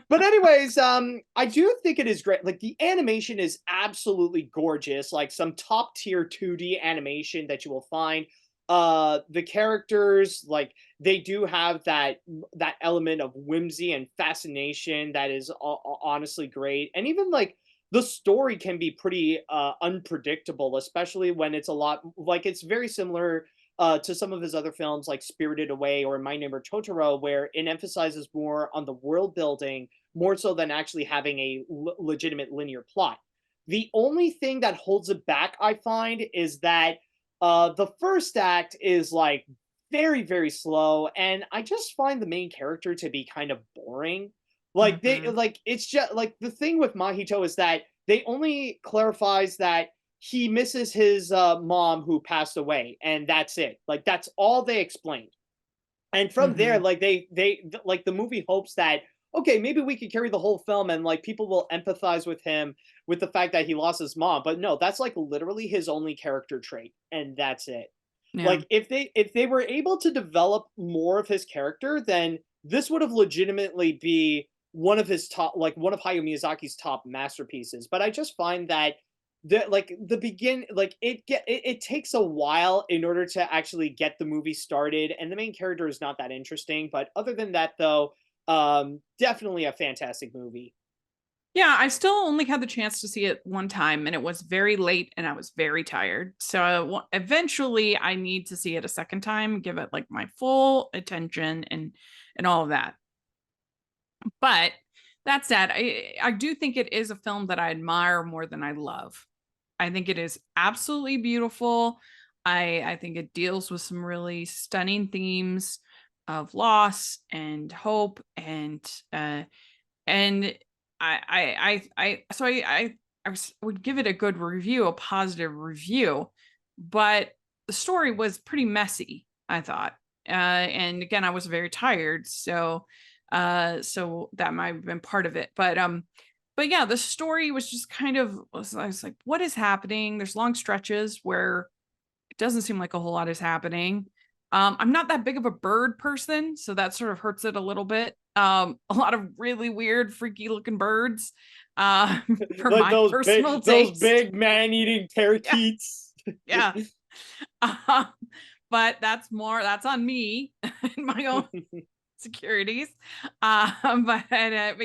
B: But anyways, I do think it is great. Like the animation is absolutely gorgeous, like some top tier 2D animation that you will find. The characters, like they do have that element of whimsy and fascination that is honestly great. And even like the story can be pretty unpredictable, especially when it's a lot like it's very similar to some of his other films like Spirited Away or My Neighbor Totoro, where it emphasizes more on the world building more so than actually having a legitimate linear plot. The only thing that holds it back, I find, is that the first act is like very slow, and I just find the main character to be kind of boring. Like they
A: Hmm.
B: like it's just like the thing with Mahito is that they only clarifies that he misses his mom who passed away, and that's it. Like that's all they explained. And from there,
A: Hmm.
B: like like the movie hopes that okay, maybe we could carry the whole film and like people will empathize with him with the fact that he lost his mom. But no, that's like literally his only character trait, and that's it.
A: Yeah.
B: Like if they were able to develop more of his character, then this would have legitimately be one of his top like one of Hayao Miyazaki's top masterpieces. But I just find that the begin like it takes a while in order to actually get the movie started, and the main character is not that interesting. But other than that though, definitely a fantastic movie.
A: Yeah, I still only had the chance to see it one time, and it was very late and I was very tired. So eventually I need to see it a second time, give it like my full attention and all of that. But that said, I do think it is a film that I admire more than I love. I think it is absolutely beautiful. I think it deals with some really stunning themes of loss and hope, and would give it a good review, a positive review, but the story was pretty messy, I thought. And again, I was very tired, so that might have been part of it. But yeah, the story was just kind of, I was like, what is happening? There's long stretches where it doesn't seem like a whole lot is happening. I'm not that big of a bird person, so that sort of hurts it a little bit. A lot of really weird, freaky looking birds, for
B: Like
A: my
B: those
A: personal
B: those
A: taste.
B: big man-eating
A: Yeah,
B: parakeets.
A: yeah. Um, but that's on me and my own securities. But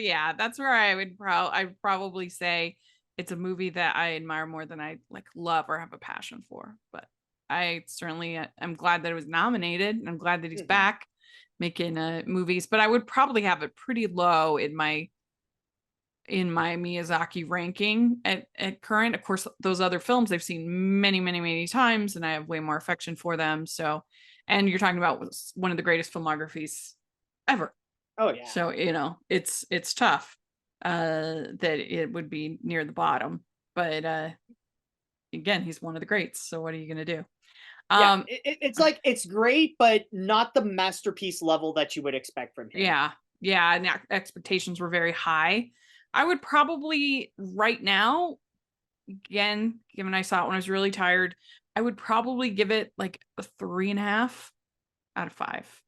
A: yeah, that's where I'd probably say it's a movie that I admire more than I like love or have a passion for. But I certainly am glad that it was nominated, and I'm glad that he's
B: Mhm.
A: back making movies. But I would probably have it pretty low in my Miyazaki ranking at current. Of course, those other films I've seen many, many, many times, and I have way more affection for them. So, and you're talking about one of the greatest filmographies ever.
B: Oh yeah.
A: So, it's tough that it would be near the bottom. But again, he's one of the greats. So what are you gonna do?
B: Yeah,
A: Um,
B: it's like it's great, but not the masterpiece level that you would expect from him.
A: yeah, yeah, and expectations were very high. I would probably right now, again, given I saw it when I was really tired, I would probably give it like a 3.5 out of 5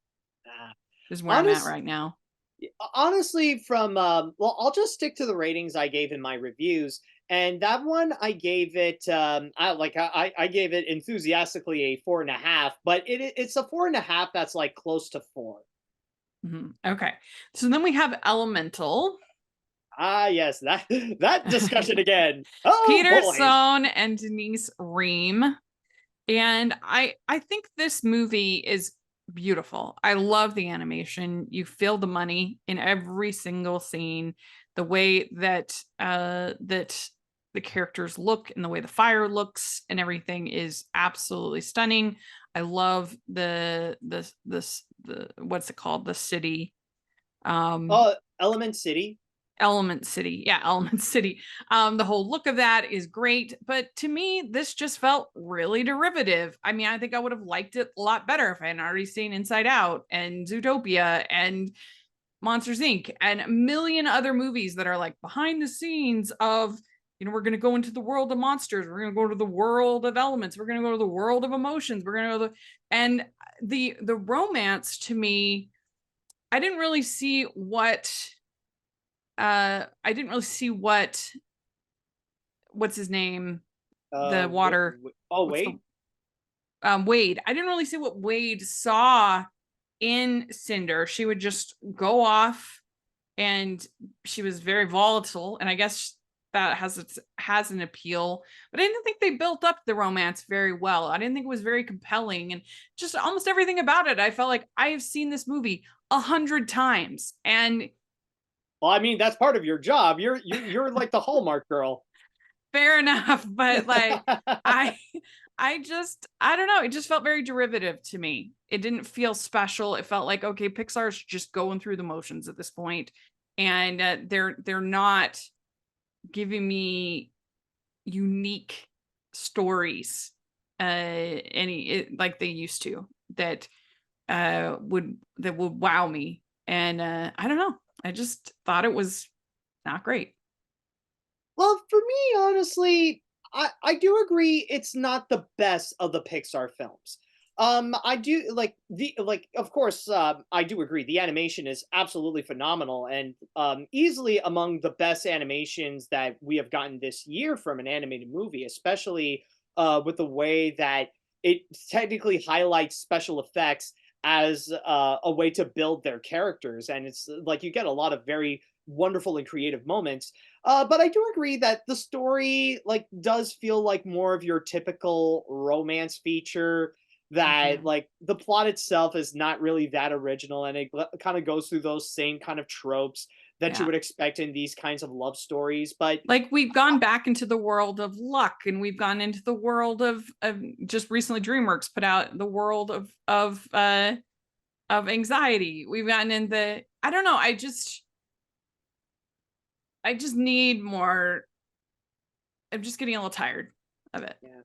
B: Uh,
A: is where I'm at
B: honest,
A: right now.
B: honestly, from well, I'll just stick to the ratings I gave in my reviews, and that one I gave it I gave it enthusiastically a 4.5, but it's a 4.5 that's like close to 4.
A: Okay. So then we have Elemental.
B: Ah, yes, that that discussion again. Oh
A: Peter
B: boy.
A: Sohn and Denise Ream. And I think this movie is beautiful. I love the animation. You feel the money in every single scene. The way that that the characters look and the way the fire looks and everything is absolutely stunning. I love the what's it called? The city. Um
B: Oh, Element City.
A: Element City. Yeah, Element City. The whole look of that is great, but to me, this just felt really derivative. I mean, I think I would have liked it a lot better if I had already seen Inside Out and Zootopia and Monsters Inc. and a million other movies that are like behind the scenes of, we're going to go into the world of monsters. We're going to go to the world of elements. We're going to go to the world of emotions. We're going to go to and the romance to me, I didn't really see what I didn't really see what's his name, the water,
B: Oh
A: what's the
B: wait.
A: Wade. I didn't really see what Wade saw in Cinder. She would just go off, and she was very volatile, and I guess that has an appeal, but I didn't think they built up the romance very well. I didn't think it was very compelling, and just almost everything about it, I felt like I have seen this movie 100 times, and
B: Well, I mean, that's part of your job. You're like the Hallmark girl.
A: fair enough, but like I I don't know, it just felt very derivative to me. It didn't feel special. It felt like, okay, Pixar's just going through the motions at this point, and they're not giving me unique stories like they used to, that would wow me. And I don't know, I just thought it was not great.
B: Well, for me, honestly, I do agree it's not the best of the Pixar films. I do like of course I do agree the animation is absolutely phenomenal and easily among the best animations that we have gotten this year from an animated movie, especially with the way that it technically highlights special effects as a way to build their characters, and it's like you get a lot of very wonderful and creative moments. But I do agree that the story like does feel like more of your typical romance feature. That
A: Mhm.
B: like the plot itself is not really that original, and it kind of goes through those same kind of tropes that you
A: Yeah.
B: would expect in these kinds of love stories. But
A: Like we've gone back into the world of luck, and we've gone into the world of just recently DreamWorks put out the world of anxiety. We've gotten in the, I don't know, I just need more. I'm just getting a little tired of it.
B: yeah.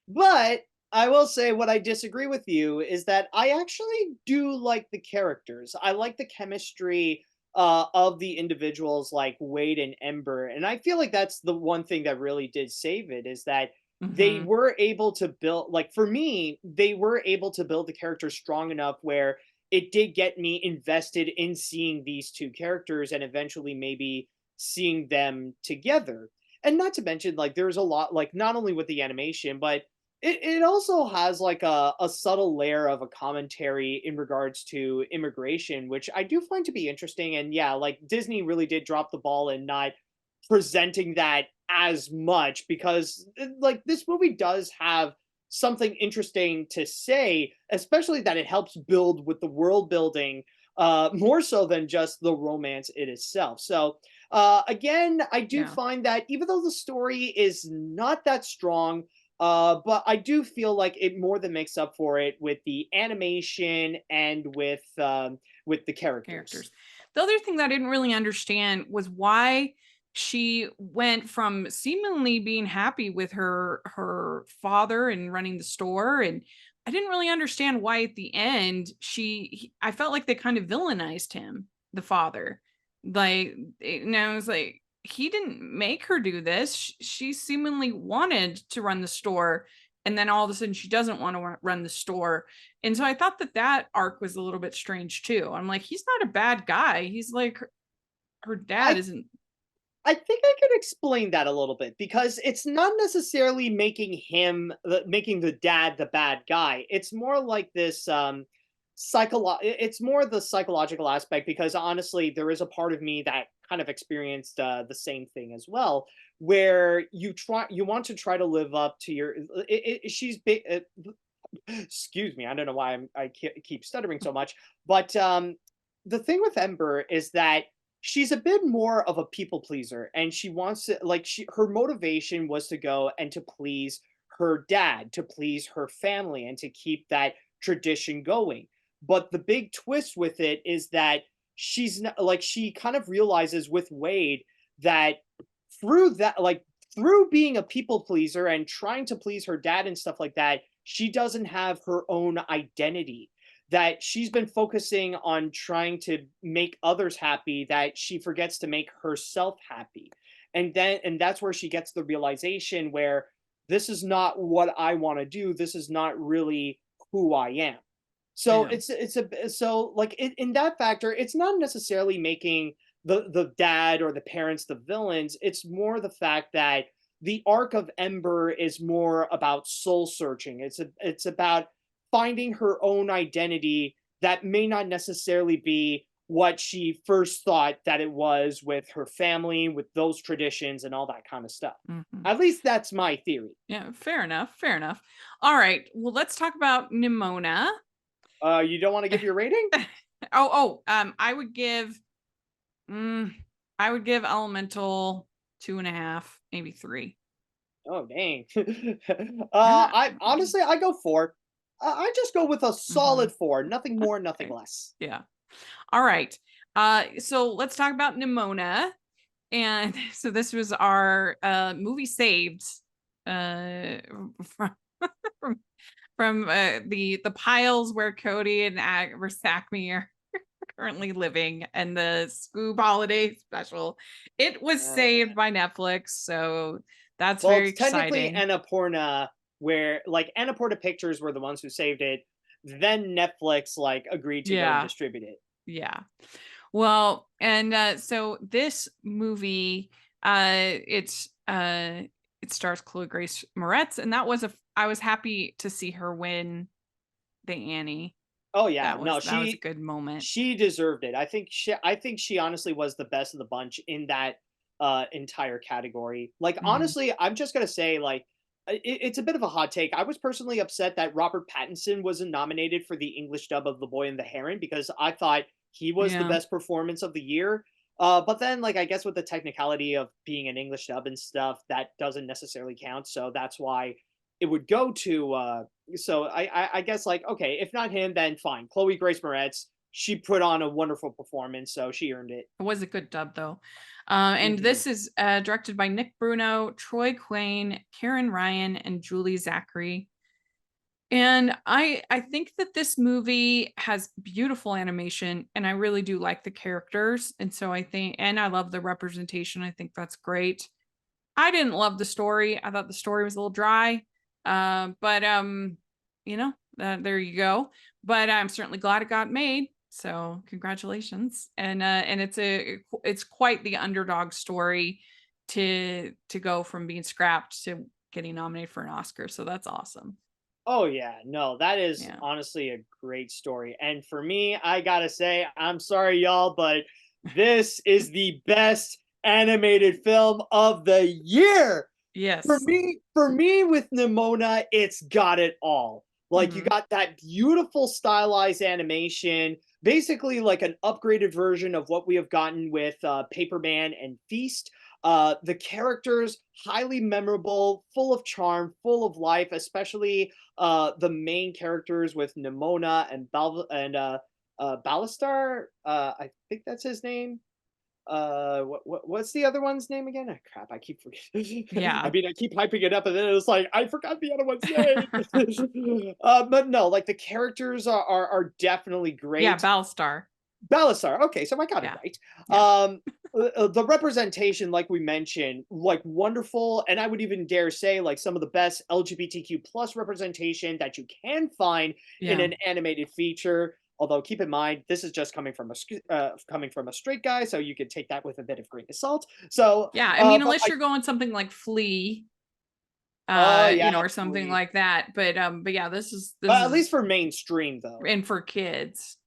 B: But I will say what I disagree with you is that I actually do like the characters. I like the chemistry of the individuals like Wade and Ember. And I feel like that's the one thing that really did save it is that they
A: Mm-hmm.
B: were able to build, like for me, they were able to build the characters strong enough where it did get me invested in seeing these two characters and eventually maybe seeing them together. And not to mention, like, there's a lot, like, not only with the animation, but it also has like a subtle layer of a commentary in regards to immigration, which I do find to be interesting. And yeah, like Disney really did drop the ball in not presenting that as much because like this movie does have something interesting to say, especially that it helps build with the world building more so than just the romance it itself. So again, I do
A: Yeah.
B: find that even though the story is not that strong, but I do feel like it more than makes up for it with the animation and with the characters.
A: Characters. The other thing that I didn't really understand was why she went from seemingly being happy with her father and running the store, and I didn't really understand why at the end I felt like they kind of villainized him, the father. Like, and I was like, he didn't make her do this. She seemingly wanted to run the store, and then all of a sudden she doesn't want to run the store. And so I thought that that arc was a little bit strange too. I'm like, he's not a bad guy. He's like, her dad
B: I
A: isn't.
B: I think I could explain that a little bit because it's not necessarily making the dad the bad guy. It's more like this it's more the psychological aspect because honestly there is a part of me that kind of experienced the same thing as well where you want to try to live up to your excuse me, I don't know why keep stuttering so much, but the thing with Ember is that she's a bit more of a people pleaser, and she wants to like her motivation was to go and to please her dad, to please her family, and to keep that tradition going. But the big twist with it is that she's not like she kind of realizes with Wade that through that like through being a people pleaser and trying to please her dad and stuff like that, she doesn't have her own identity. That she's been focusing on trying to make others happy, that she forgets to make herself happy. And that's where she gets the realization where this is not what I want to do. This is not really who I am. So
A: Yeah.
B: it's a so like in that factor, it's not necessarily making the dad or the parents the villains. It's more the fact that the arc of Ember is more about soul searching. It's about finding her own identity that may not necessarily be what she first thought that it was with her family, with those traditions and all that kind of stuff.
A: Mhm.
B: At least that's my theory.
A: Yeah. Fair enough. Fair enough. All right. Well, let's talk about Nimona.
B: You don't want to give your rating?
A: I would give. Mm, I would give Elemental 2.5, maybe 3.
B: Oh dang.
A: I'm not.
B: I honestly I go 4. I just go with a
A: Mhm.
B: solid 4, nothing more, nothing
A: Okay.
B: less.
A: Yeah. All right. So let's talk about Nimona. And so this was our movie saved from from the piles where Cody and Versacme are currently living, and the Scoob holiday special. It was saved
B: Yeah.
A: by Netflix, so that's
B: Well,
A: very
B: it's technically
A: exciting.
B: Annapurna, where like Annapurna Pictures were the ones who saved it. Then Netflix like agreed to go and
A: Yeah.
B: distribute it.
A: Yeah. Well, and so this movie, it stars Chloe Grace Moretz, and I was happy to see her win the Annie.
B: Oh yeah, no,
A: That was a good moment.
B: she deserved it. I think she honestly was the best of the bunch in that entire category. Like
A: Mhm.
B: honestly, I'm just gonna say like it's a bit of a hot take. I was personally upset that Robert Pattinson wasn't nominated for the English dub of The Boy and the Heron because I thought he was the
A: Yeah.
B: best performance of the year. But then, like, I guess with the technicality of being an English dub and stuff, that doesn't necessarily count. So that's why it would go to. So I guess like okay, if not him, then fine. Chloe Grace Moretz, she put on a wonderful performance, so she earned it.
A: It was a good dub though. And
B: Mhm.
A: this is directed by Nick Bruno, Troy Quane, Karen Ryan, and Julie Zachary. And I think that this movie has beautiful animation, and I really do like the characters. And so I think, and I love the representation. I think that's great. I didn't love the story. I thought the story was a little dry. But you know, there you go. But I'm certainly glad it got made. So congratulations. And it's quite the underdog story to go from being scrapped to getting nominated for an Oscar. So that's awesome.
B: Oh yeah, no, that is
A: Yeah.
B: honestly a great story. And for me, I gotta say, I'm sorry, y'all, but this is the best animated film of the year.
A: Yes.
B: For me with Nimona, it's got it all. Like you
A: Hmm.
B: got that beautiful stylized animation, basically like an upgraded version of what we have gotten with Paperman and Feast. The characters highly memorable, full of charm, full of life, especially the main characters with Nimona and Ballastar. I think that's his name. What's the other one's name again? Oh, crap, I keep forgetting. I
A: Yeah.
B: mean, I keep hyping it up, and then it was like I forgot the other one's name. But no, like the characters are definitely
A: Yeah.
B: great.
A: Battlestar.
B: Balasar. Okay, so I got it
A: Yeah.
B: right.
A: Yeah.
B: The representation, like we mentioned, like wonderful, and I would even dare say, like some of the best LGBTQ plus representation that you can find in
A: Yeah.
B: an animated feature. Although, keep in mind, this is just coming from coming from a straight guy, so you could take that with a bit of grain of salt. So,
A: Yeah. I mean,
B: but
A: unless
B: like,
A: you're going something like Flea,
B: oh yeah,
A: or something
B: absolutely.
A: like that. But yeah, this
B: But at least
A: is
B: for mainstream, though.
A: and for kids.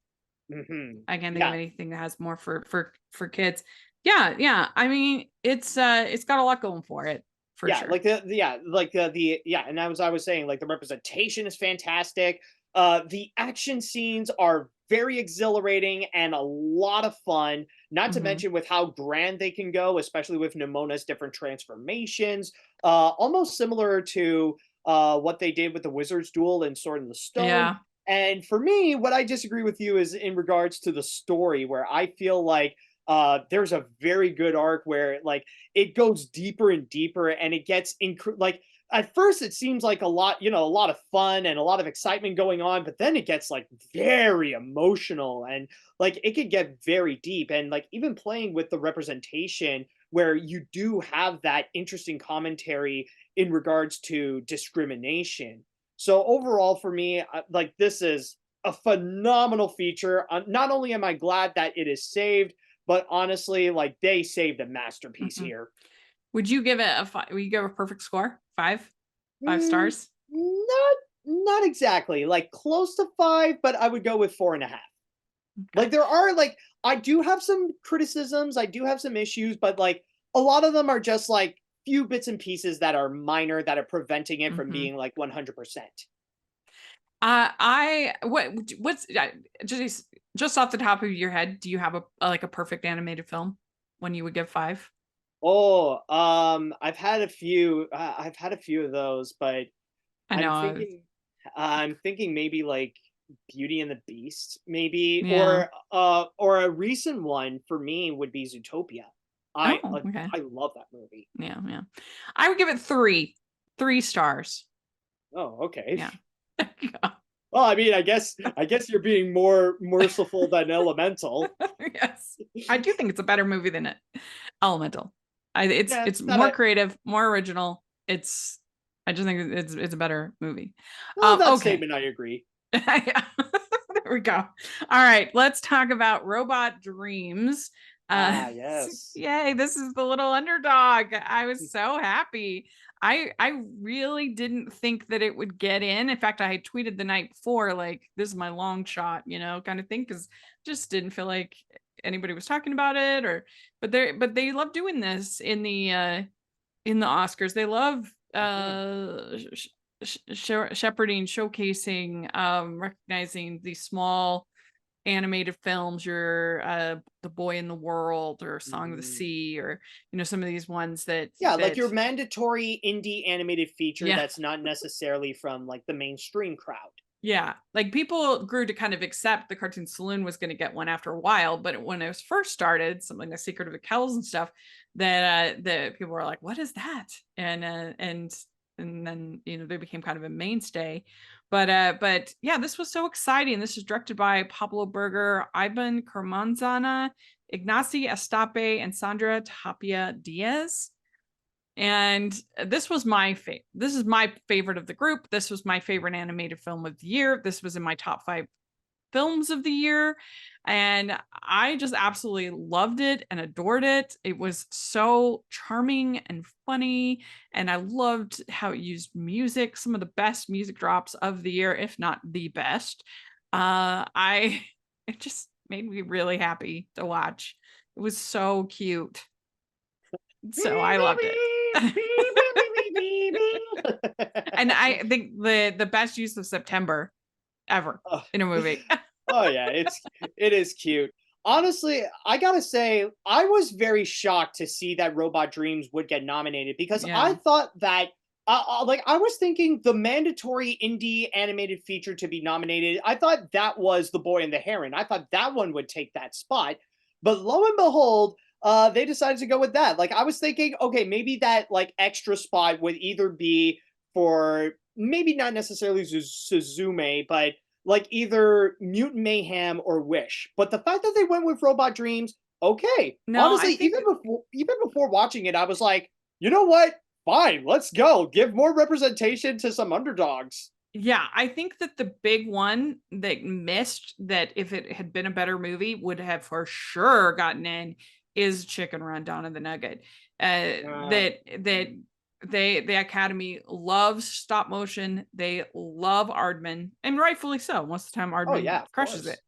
A: I can't think of
B: Yeah,
A: anything that has more for kids. Yeah, yeah. I mean, it's got a lot going for it, for
B: yeah,
A: sure.
B: like yeah, like the yeah, and as I was saying, like the representation is fantastic. The action scenes are very exhilarating and a lot of fun. Not to
A: Hmm.
B: mention with how grand they can go, especially with Nimona's different transformations. Almost similar to what they did with the Wizard's Duel and Sword in the Stone.
A: Yeah.
B: And for me, what I disagree with you is in regards to the story, where I feel like there's a very good arc where like it goes deeper and deeper and it gets like at first it seems like a lot, you know, a lot of fun and a lot of excitement going on, but then it gets like very emotional and like it could get very deep and like even playing with the representation where you do have that interesting commentary in regards to discrimination. So overall for me, like this is a phenomenal feature. Not only am I glad that it is saved, but honestly, like they saved a masterpiece
A: Hmm.
B: here.
A: Would you give it a five? Would you give a perfect score? Five
B: Mm,
A: stars?
B: not exactly. Like close to 5, but I would go with 4.5.
A: Okay.
B: Like there are like I do have some criticisms, I do have some issues, but like a lot of them are just like few bits and pieces that are minor that are preventing it from
A: Hmm.
B: being like 100%.
A: What's just off the top of your head? Do you have like a perfect animated film when you would give five?
B: Oh, I've had a few of those, but
A: I
B: I'm
A: know.
B: thinking I'm thinking maybe like Beauty and the Beast, maybe,
A: Yeah.
B: or a recent one for me would be Zootopia.
A: Oh, okay.
B: I love that movie.
A: Yeah, yeah. I would give it three stars.
B: Oh, okay.
A: Yeah.
B: Well, I mean, I guess you're being more merciful than Elemental.
A: Yes. I do think it's a better movie than it. Elemental.
B: Yeah,
A: It's
B: that
A: more creative, more original. I just think it's a better movie.
B: well, that
A: Okay.
B: statement I agree.
A: Yeah. There we go. All right, let's talk about Robot Dreams. Uh
B: Ah, yes.
A: yay, this is the little underdog. I was so happy. I really didn't think that it would get in. Fact, I had tweeted the night before, like, this is my long shot, kind of thing, because just didn't feel like anybody was talking about it, or but they love doing this in the Oscars. They love
B: Mhm.
A: shepherding, showcasing, recognizing these small animated films, your The Boy in the World or Song of the
B: Mhm.
A: Sea, or some of these ones that
B: Yeah, like your mandatory indie animated feature
A: yeah.
B: that's not necessarily from like the mainstream crowd.
A: Yeah, like people grew to kind of accept the Cartoon Saloon was going to get one after a while, but when it was first started, something like Secret of the Kells and stuff, that the people were like, "What is that?" And then they became kind of a mainstay. But yeah, this was so exciting. This is directed by Pablo Berger, Ivan Kermanzana, Ignacy Estape, and Sandra Tapia Diaz. And this was this is my favorite of the group. This was my favorite animated film of the year. This was in my top 5 films of the year, and I just absolutely loved it and adored it. It was so charming and funny, and I loved how it used music, some of the best music drops of the year, if not the best. I It just made me really happy to watch. It was so cute. So I loved it. And I think the best use of September ever
B: Oh,
A: in a movie.
B: oh yeah, it is cute. Honestly, I gotta say, I was very shocked to see that Robot Dreams would get nominated because I
A: Yeah.
B: thought that, like, I was thinking the mandatory indie animated feature to be nominated. I thought that was The Boy and the Heron. I thought that one would take that spot, but lo and behold, they decided to go with that. Like, I was thinking, okay, maybe that like extra spot would either be for maybe not necessarily Suzume, but like either Mutant Mayhem or Wish. But the fact that they went with Robot Dreams, okay.
A: No, I
B: Honestly,
A: think
B: even before watching it, I was like, you know what? Fine, let's go. Give more representation to some underdogs.
A: yeah, I think that the big one that missed, that if it had been a better movie would have for sure gotten in, is Chicken Run Dawn of the Nugget.
B: Uh,
A: That the Academy loves stop motion. They love Aardman, and rightfully so. Most of the time,
B: oh
A: Aardman
B: yeah, of
A: crushes it.
B: course.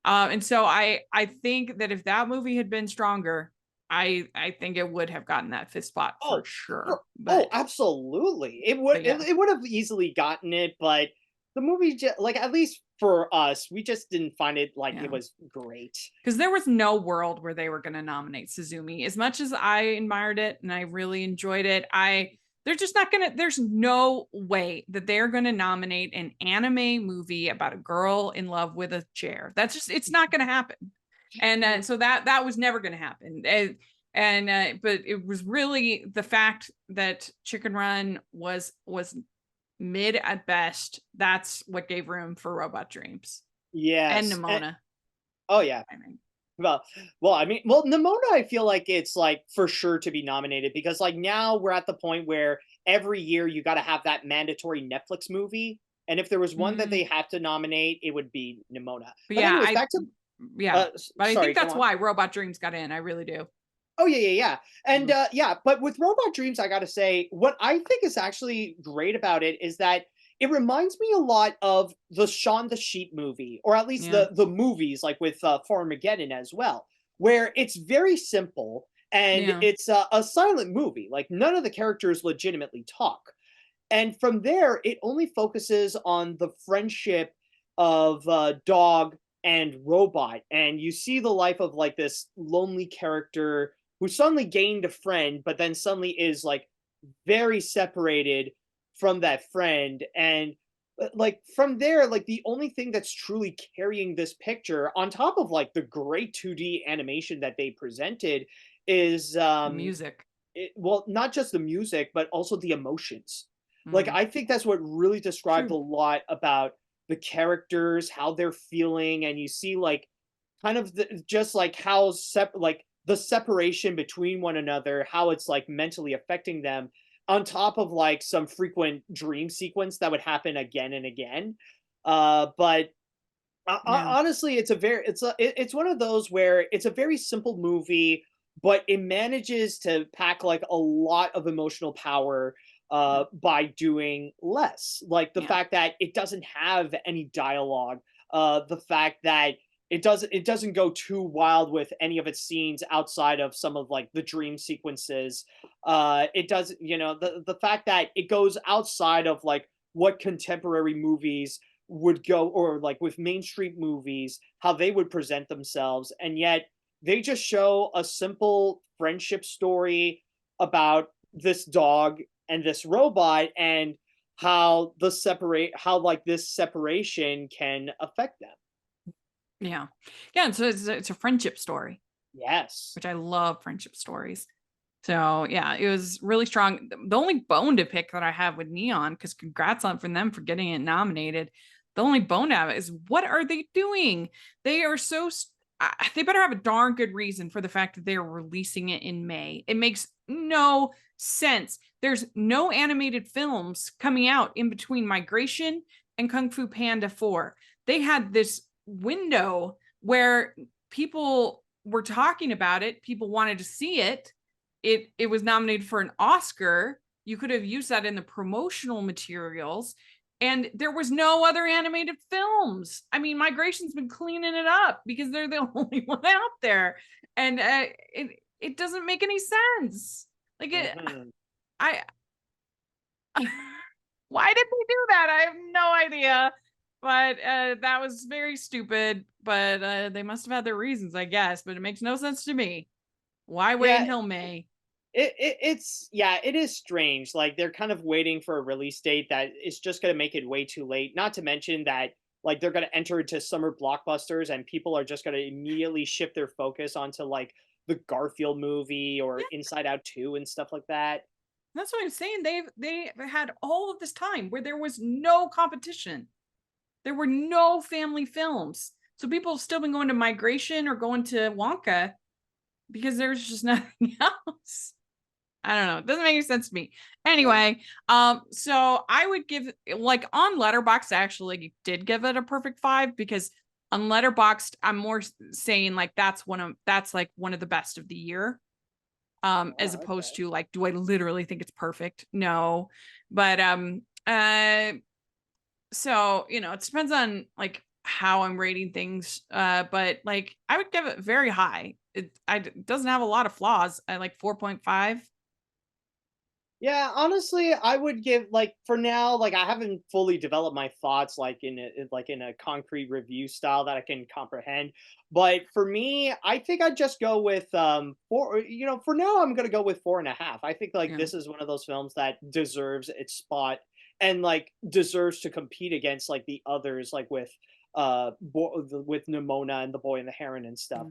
A: And so I think that if that movie had been stronger, I think it would have gotten that 5th spot for
B: Oh,
A: sure.
B: oh,
A: But
B: absolutely. It would have easily gotten it, but the movie just like at least for us, we just didn't find it like it
A: yeah,
B: was great.
A: because there was no world where they were going to nominate Suzumi. As much as I admired it and I really enjoyed it, they're just not gonna. There's no way that they're gonna nominate an anime movie about a girl in love with a chair. That's just it's not gonna happen. And so that was never gonna happen. But it was really the fact that Chicken Run was mid at best. That's what gave room for Robot Dreams and
B: Yes.
A: Nimona.
B: Oh yeah.
A: I mean,
B: Well, I mean, well, Nimona, I feel like it's like for sure to be nominated because like now we're at the point where every year you got to have that mandatory Netflix movie, and if there was one that
A: mm,
B: they had to nominate, it would be Nimona.
A: but
B: But
A: yeah,
B: anyways,
A: I
B: back to
A: yeah, but I
B: sorry,
A: think
B: go
A: that's
B: on.
A: why Robot Dreams got in. I really do.
B: Oh yeah, yeah, yeah. And
A: Mhm.
B: yeah, but with Robot Dreams, I gotta say, what I think is actually great about it is that it reminds me a lot of the Shaun the Sheep movie, or at least
A: Yeah,
B: the movies, like with Farmageddon as well, where it's very simple and
A: yeah,
B: it's a silent movie. Like none of the characters legitimately talk, and from there, it only focuses on the friendship of dog and robot, and you see the life of like this lonely character who suddenly gained a friend, but then suddenly is like very separated from that friend. And like from there, like the only thing that's truly carrying this picture on top of like the great 2D animation that they presented is
A: the music.
B: well, not just the music, but also the emotions. Like,
A: Mm,
B: I think that's what really described a
A: true.
B: lot about the characters, how they're feeling, and you see like kind of just like how like the separation between one another, how it's like mentally affecting them, on top of like some frequent dream sequence that would happen again and again. But
A: Yeah,
B: honestly, it's one of those where it's a very simple movie, but it manages to pack like a lot of emotional power
A: yeah,
B: by doing less. Like the
A: yeah,
B: fact that it doesn't have any dialogue, the fact that it doesn't go too wild with any of its scenes outside of some of like the dream sequences. It does, the fact that it goes outside of like what contemporary movies would go, or like with mainstream movies, how they would present themselves, and yet they just show a simple friendship story about this dog and this robot, and how like this separation can affect them.
A: Yeah. Yeah. And so it's a friendship story,
B: Yes.
A: which I love friendship stories. So yeah, it was really strong. The only bone to pick that I have with Neon, because congrats on for them for getting it nominated. The only bone to have is what are they doing? They are they better have a darn good reason for the fact that they are releasing it in May. It makes no sense. There's no animated films coming out in between Migration and Kung Fu Panda 4. They had this window where people were talking about it, people wanted to see it. It was nominated for an Oscar. You could have used that in the promotional materials, and there was no other animated films. I mean, Migration's been cleaning it up because they're the only one out there, and it doesn't make any sense. Like
B: Mhm.
A: I why did they do that? I have no idea. But that was very stupid. But they must have had their reasons, I guess. But it makes no sense to me. Why wait
B: Yeah,
A: until May?
B: it's yeah, it is strange. Like they're kind of waiting for a release date that is just going to make it way too late. Not to mention that like they're going to enter into summer blockbusters, and people are just going to immediately shift their focus onto like the Garfield movie or
A: Yeah,
B: Inside Out 2 and stuff like that.
A: that's what I'm saying. They had all of this time where there was no competition. There were no family films. So people have still been going to Migration or going to Wonka because there's just nothing else. I don't know. It doesn't make any sense to me.
B: Yeah.
A: Anyway, so I would give, like, on Letterboxd, I actually did give it a perfect 5, because on Letterboxd, I'm more saying like that's like one of the best of the year. As
B: Oh,
A: opposed
B: okay.
A: to like, do I literally think it's perfect? No. But so it depends on like how I'm rating things. But like I would give it very high. It doesn't have a lot of flaws. I like 4.5.
B: Yeah, honestly, I would give like for now, like I haven't fully developed my thoughts like in a concrete review style that I can comprehend. But for me, I think I'd just go with four. For now, I'm gonna go with 4.5. I think like
A: Yeah.
B: this is one of those films that deserves its spot, and like deserves to compete against like the others, like with Nimona and the Boy and the Heron and stuff.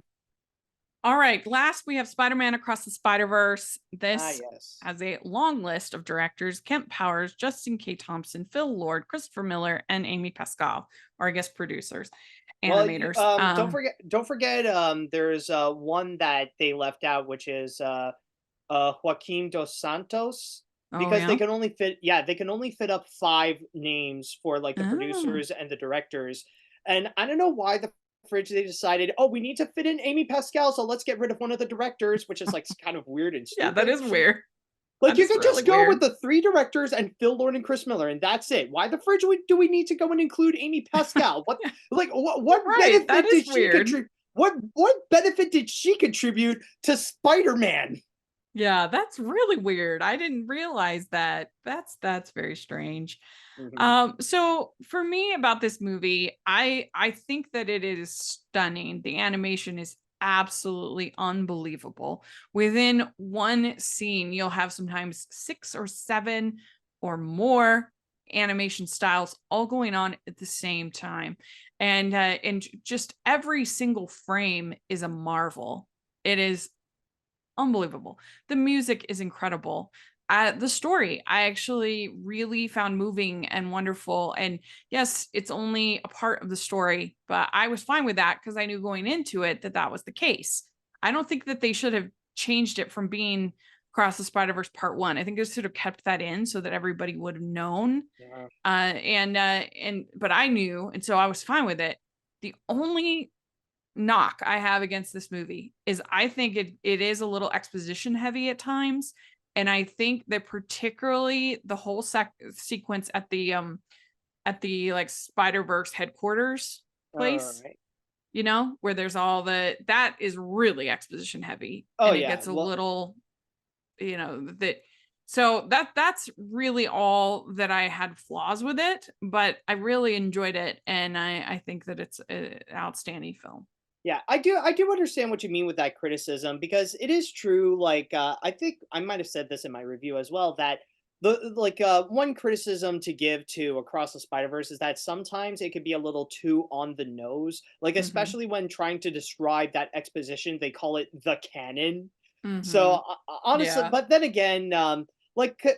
A: All right. Last, we have Spider-Man Across the Spider-Verse.
B: Ah,
A: This
B: yes.
A: has a long list of directors: Kent Powers, Justin K. Thompson, Phil Lord, Christopher Miller, and Amy Pascal, or I guess producers,
B: Well,
A: animators.
B: don't forget, there's one that they left out, which is Joaquim dos Santos,
A: Oh
B: because
A: yeah.
B: they can only fit up 5 names for like the
A: Oh.
B: producers and the directors, and I don't know why the fridge they decided, oh, we need to fit in Amy Pascal, so let's get rid of one of the directors, which is like kind of weird and
A: Yeah, that
B: stupid.
A: is weird.
B: Like
A: That
B: you
A: is
B: could
A: really
B: just go
A: weird.
B: with the 3 directors and Phil Lord and Chris Miller, and that's it. Why the fridge do we need to go and include Amy Pascal? What
A: Yeah,
B: like
A: you're
B: what
A: right. That
B: benefit
A: is
B: did she
A: weird.
B: contribute? What benefit did she contribute to Spider Man?
A: Yeah, that's really weird. I didn't realize that. That's very strange.
B: Hmm.
A: So for me about this movie, I think that it is stunning. The animation is absolutely unbelievable. Within one scene, you'll have sometimes 6 or 7 or more animation styles all going on at the same time. And just every single frame is a marvel. It is unbelievable. The music is incredible. The story I actually really found moving and wonderful. And yes, it's only a part of the story, but I was fine with that because I knew going into it that that was the case. I don't think that they should have changed it from being Across the Spider-Verse Part 1. I think they should have kept that in so that everybody would have known.
B: Yeah.
A: But I knew, and so I was fine with it. The only knock I have against this movie is I think it is a little exposition heavy at times. And I think that particularly the whole sequence at the like Spider-Verse headquarters
B: All
A: place,
B: right.
A: where there's all that is really exposition heavy.
B: Oh
A: And it
B: yeah.
A: gets a
B: Well,
A: little, that So that's really all that I had flaws with it, but I really enjoyed it, and I think that it's an outstanding film.
B: Yeah, I do understand what you mean with that criticism because it is true. Like, I think I might have said this in my review as well that one criticism to give to Across the Spider Verse is that sometimes it could be a little too on the nose. Like,
A: Hmm.
B: especially when trying to describe that exposition, they call it the canon. So
A: Hmm.
B: honestly,
A: Yeah.
B: but then again,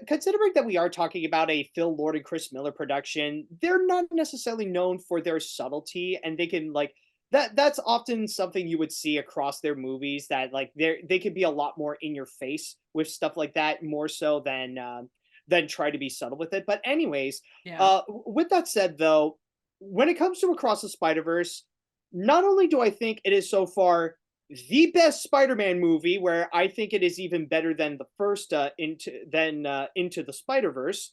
B: considering that we are talking about a Phil Lord and Chris Miller production, they're not necessarily known for their subtlety, and they can like that's often something you would see across their movies that like they could be a lot more in your face with stuff like that more so than try to be subtle with it. But anyways,
A: Yeah.
B: with that said though, when it comes to Across the Spider-Verse, not only do I think it is so far the best Spider-Man movie, where I think it is even better than the first Into the Spider-Verse,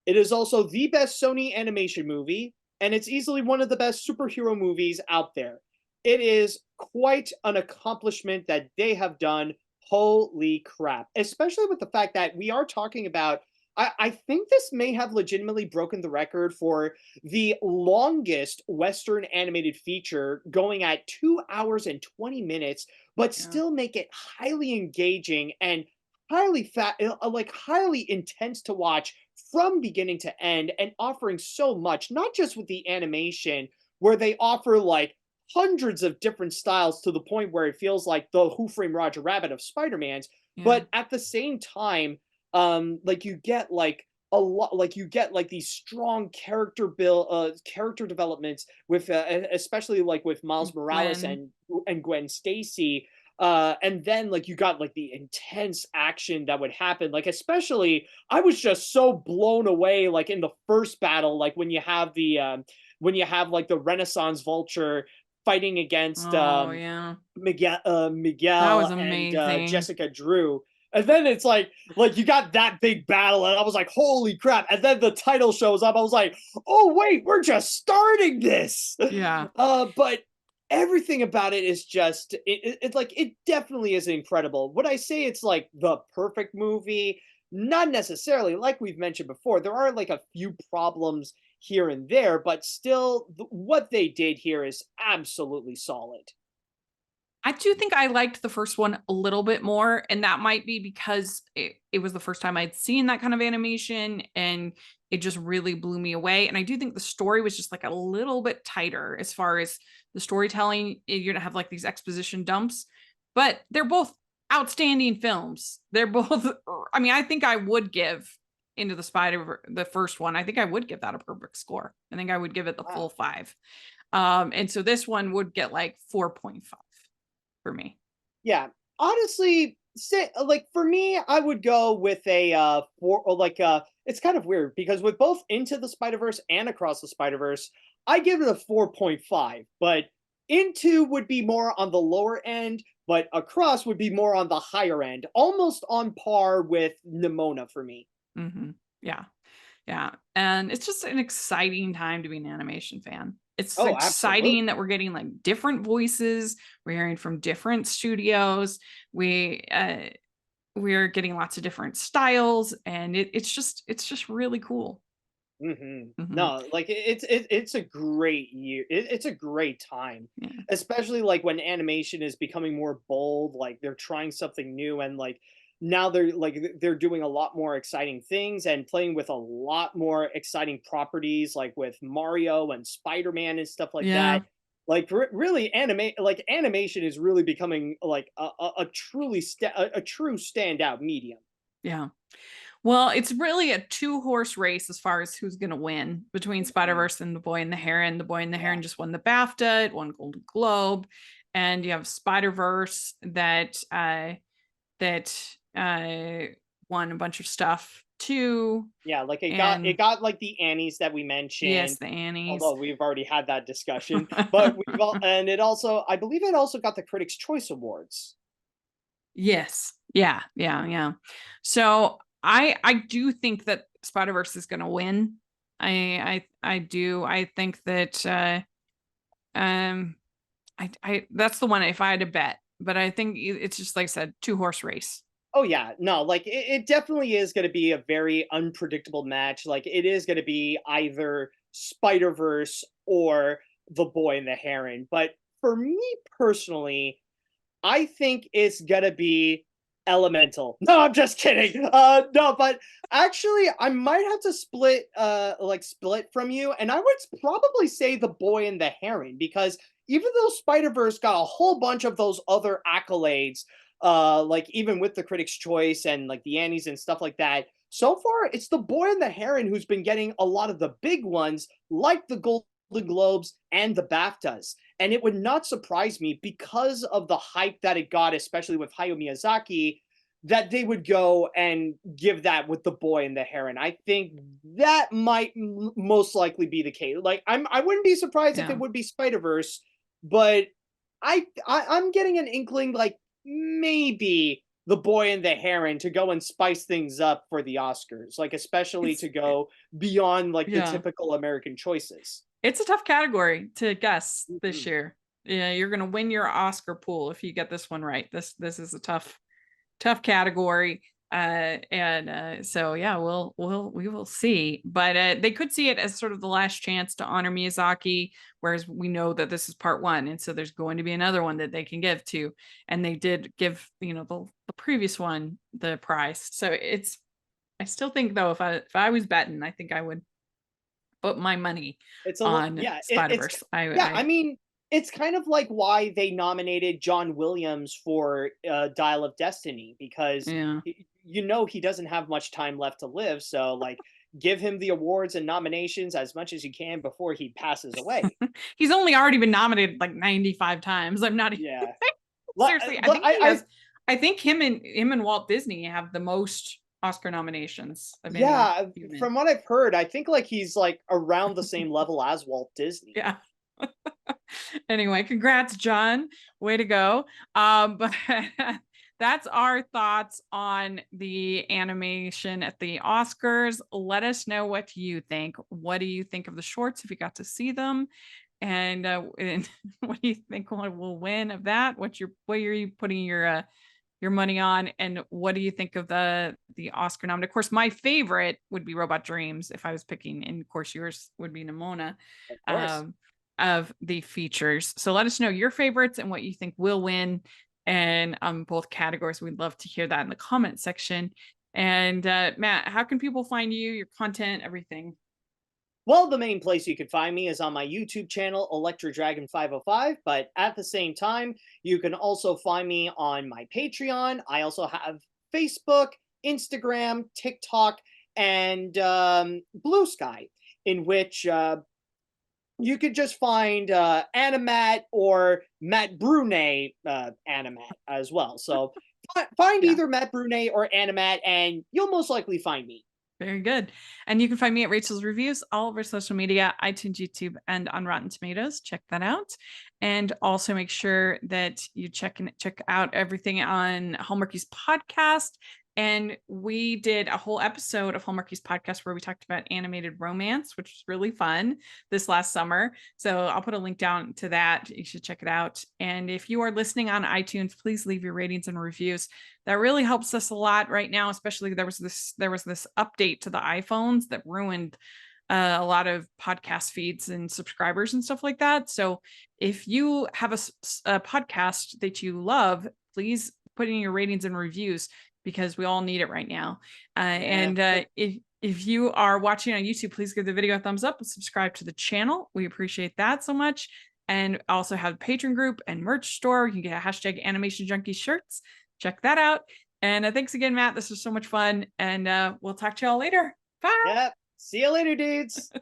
B: it is also the best Sony animation movie, and it's easily one of the best superhero movies out there. It is quite an accomplishment that they have done. Holy crap. Especially with the fact that we are talking about. I think this may have legitimately broken the record for the longest Western animated feature, going at 2 hours and 20 minutes, but
A: Yeah.
B: still make it highly engaging and highly intense to watch from beginning to end, and offering so much, not just with the animation, where they offer like hundreds of different styles to the point where it feels like the Who Framed Roger Rabbit of Spider-Man's,
A: Yeah.
B: but at the same time, like you get like a lot like you get like these strong character developments with especially like with Miles Morales
A: Gwen.
B: and Gwen Stacy, and then like you got like the intense action that would happen, like especially I was just so blown away like in the first battle, like when you have like the Renaissance Vulture fighting against
A: Oh yeah. That was
B: Miguel and
A: amazing.
B: Jessica Drew. And then it's like you got that big battle, and I was like, "Holy crap!" And then the title shows up. I was like, "Oh wait, we're just starting this."
A: Yeah.
B: But everything about it is just it definitely is incredible. Would I say it's like the perfect movie? Not necessarily. Like we've mentioned before, there are like a few problems here and there, but still, what they did here is absolutely solid.
A: I do think I liked the first one a little bit more, and that might be because it was the first time I'd seen that kind of animation, and it just really blew me away. And I do think the story was just like a little bit tighter as far as the storytelling. You're gonna have like these exposition dumps, but they're both outstanding films. They're both, I mean, I think I would give Into the Spider, the first one, I think I would give that a perfect score. I think I would give it the full
B: Wow.
A: 5. And so this one would get like 4.5 for me.
B: Yeah, honestly, say like for me, I would go with a four or like it's kind of weird because with both Into the Spider Verse and Across the Spider Verse, I give it a 4.5. But Into would be more on the lower end, but Across would be more on the higher end, almost on par with Nimona for me.
A: Hmm. Yeah. Yeah. And it's just an exciting time to be an animation fan. It's
B: Oh,
A: exciting
B: absolutely.
A: that we're getting like different voices. We're hearing from different studios. We're getting lots of different styles, and it's just really cool. Hmm.
B: No, like it's a great year. It's a great time,
A: Yeah.
B: especially like when animation is becoming more bold. Like they're trying something new, and like now they're doing a lot more exciting things and playing with a lot more exciting properties, like with Mario and Spider Man and stuff like
A: Yeah.
B: that. Like really, animation is really becoming like a true standout medium.
A: Yeah. Well, it's really a two-horse race as far as who's going to win between
B: Mhm.
A: Spider-Verse and The Boy and the Heron. The Boy and the
B: Yeah.
A: Heron just won the BAFTA, it won Golden Globe, and you have Spider-Verse that won a bunch of stuff too.
B: Yeah, like it
A: And
B: got like the Annies that we
A: yes,
B: mentioned,
A: the Annies.
B: although we've already had that discussion. But and it also, I believe it also got the Critics' Choice Awards.
A: Yes. Yeah, yeah, yeah. So I do think that Spider-Verse is gonna win. I do. I think that um I that's the one if I had to bet. But I think it's just like I said, two horse race.
B: Oh yeah, no, like it definitely is going to be a very unpredictable match. Like it is going to be either Spider Verse or The Boy and the Heron. But for me personally, I think it's gonna be Elemental. No, I'm just kidding. No, but actually, I might have to split from you, and I would probably say The Boy and the Heron because even though Spider Verse got a whole bunch of those other accolades, like even with the Critics' Choice and like the Annies and stuff like that. So far, it's The Boy and the Heron who's been getting a lot of the big ones, like the Golden Globes and the BAFTAs. And it would not surprise me because of the hype that it got, especially with Hayao Miyazaki, that they would go and give that with The Boy and the Heron. I think that might most likely be the case. Like I wouldn't be surprised if
A: Yeah.
B: it would be Spider Verse, but I'm getting an inkling like maybe The Boy and the Heron to go and spice things up for the Oscars, like especially
A: It's
B: to go beyond like the
A: yeah.
B: typical American choices.
A: It's a tough category to guess this
B: Mhm.
A: year. Yeah, you're gonna win your Oscar pool if you get this one right. This is a tough category. So yeah, we will see. But they could see it as sort of the last chance to honor Miyazaki, whereas we know that this is part one, and so there's going to be another one that they can give to. And they did give, the previous one the prize. So I still think though, if I was betting, I think I would put my money
B: It's a lot,
A: on
B: yeah.
A: Spider-Verse.
B: Yeah. I
A: I
B: mean, it's kind of like why they nominated John Williams for Dial of Destiny because
A: yeah.
B: he doesn't have much time left to live. So like, give him the awards and nominations as much as you can before he passes away.
A: He's only already been nominated like 95 times. I'm not
B: Yeah.
A: seriously. I
B: Look,
A: think he has. I think him and Walt Disney have the most Oscar nominations of any
B: yeah.
A: human.
B: From what I've heard, I think like he's like around the same level as Walt Disney.
A: Yeah. Anyway, congrats, John. Way to go. But that's our thoughts on the animation at the Oscars. Let us know what you think. What do you think of the shorts if you got to see them? And what do you think will win of that? What are you putting your money on, and what do you think of the Oscar nominee? Of course, my favorite would be Robot Dreams if I was picking, and of course yours would be Nimona,
B: Of course.
A: of the features. So let us know your favorites and what you think will win, and both categories. We'd love to hear that in the comment section. And Matt, how can people find you, your content, everything?
B: Well, the main place you can find me is on my YouTube channel, Electra Dragon 505. But at the same time, you can also find me on my Patreon. I also have Facebook, Instagram, TikTok, and Blue Sky, in which you could just find Animat or Mat Brunet Animat as well. So find
A: Yeah.
B: either Mat Brunet or Animat, and you'll most likely find me.
A: Very good. And you can find me at Rachel's Reviews, all over social media, iTunes, YouTube, and on Rotten Tomatoes. Check that out. And also make sure that you check out everything on Hallmarkies podcast. And we did a whole episode of Hallmarkies podcast where we talked about animated romance, which was really fun this last summer. So I'll put a link down to that. You should check it out. And if you are listening on iTunes, please leave your ratings and reviews. That really helps us a lot right now, especially there was this update to the iPhones that ruined a lot of podcast feeds and subscribers and stuff like that. So if you have a podcast that you love, please put in your ratings and reviews because we all need it right now. If you are watching on YouTube, please give the video a thumbs up and subscribe to the channel. We appreciate that so much. And also have a Patreon group and merch store. You can get a hashtag Animation Junkie shirts. Check that out. And thanks again, Matt. This was so much fun. And we'll talk to y'all later. Bye.
B: Yep. See you later, dudes.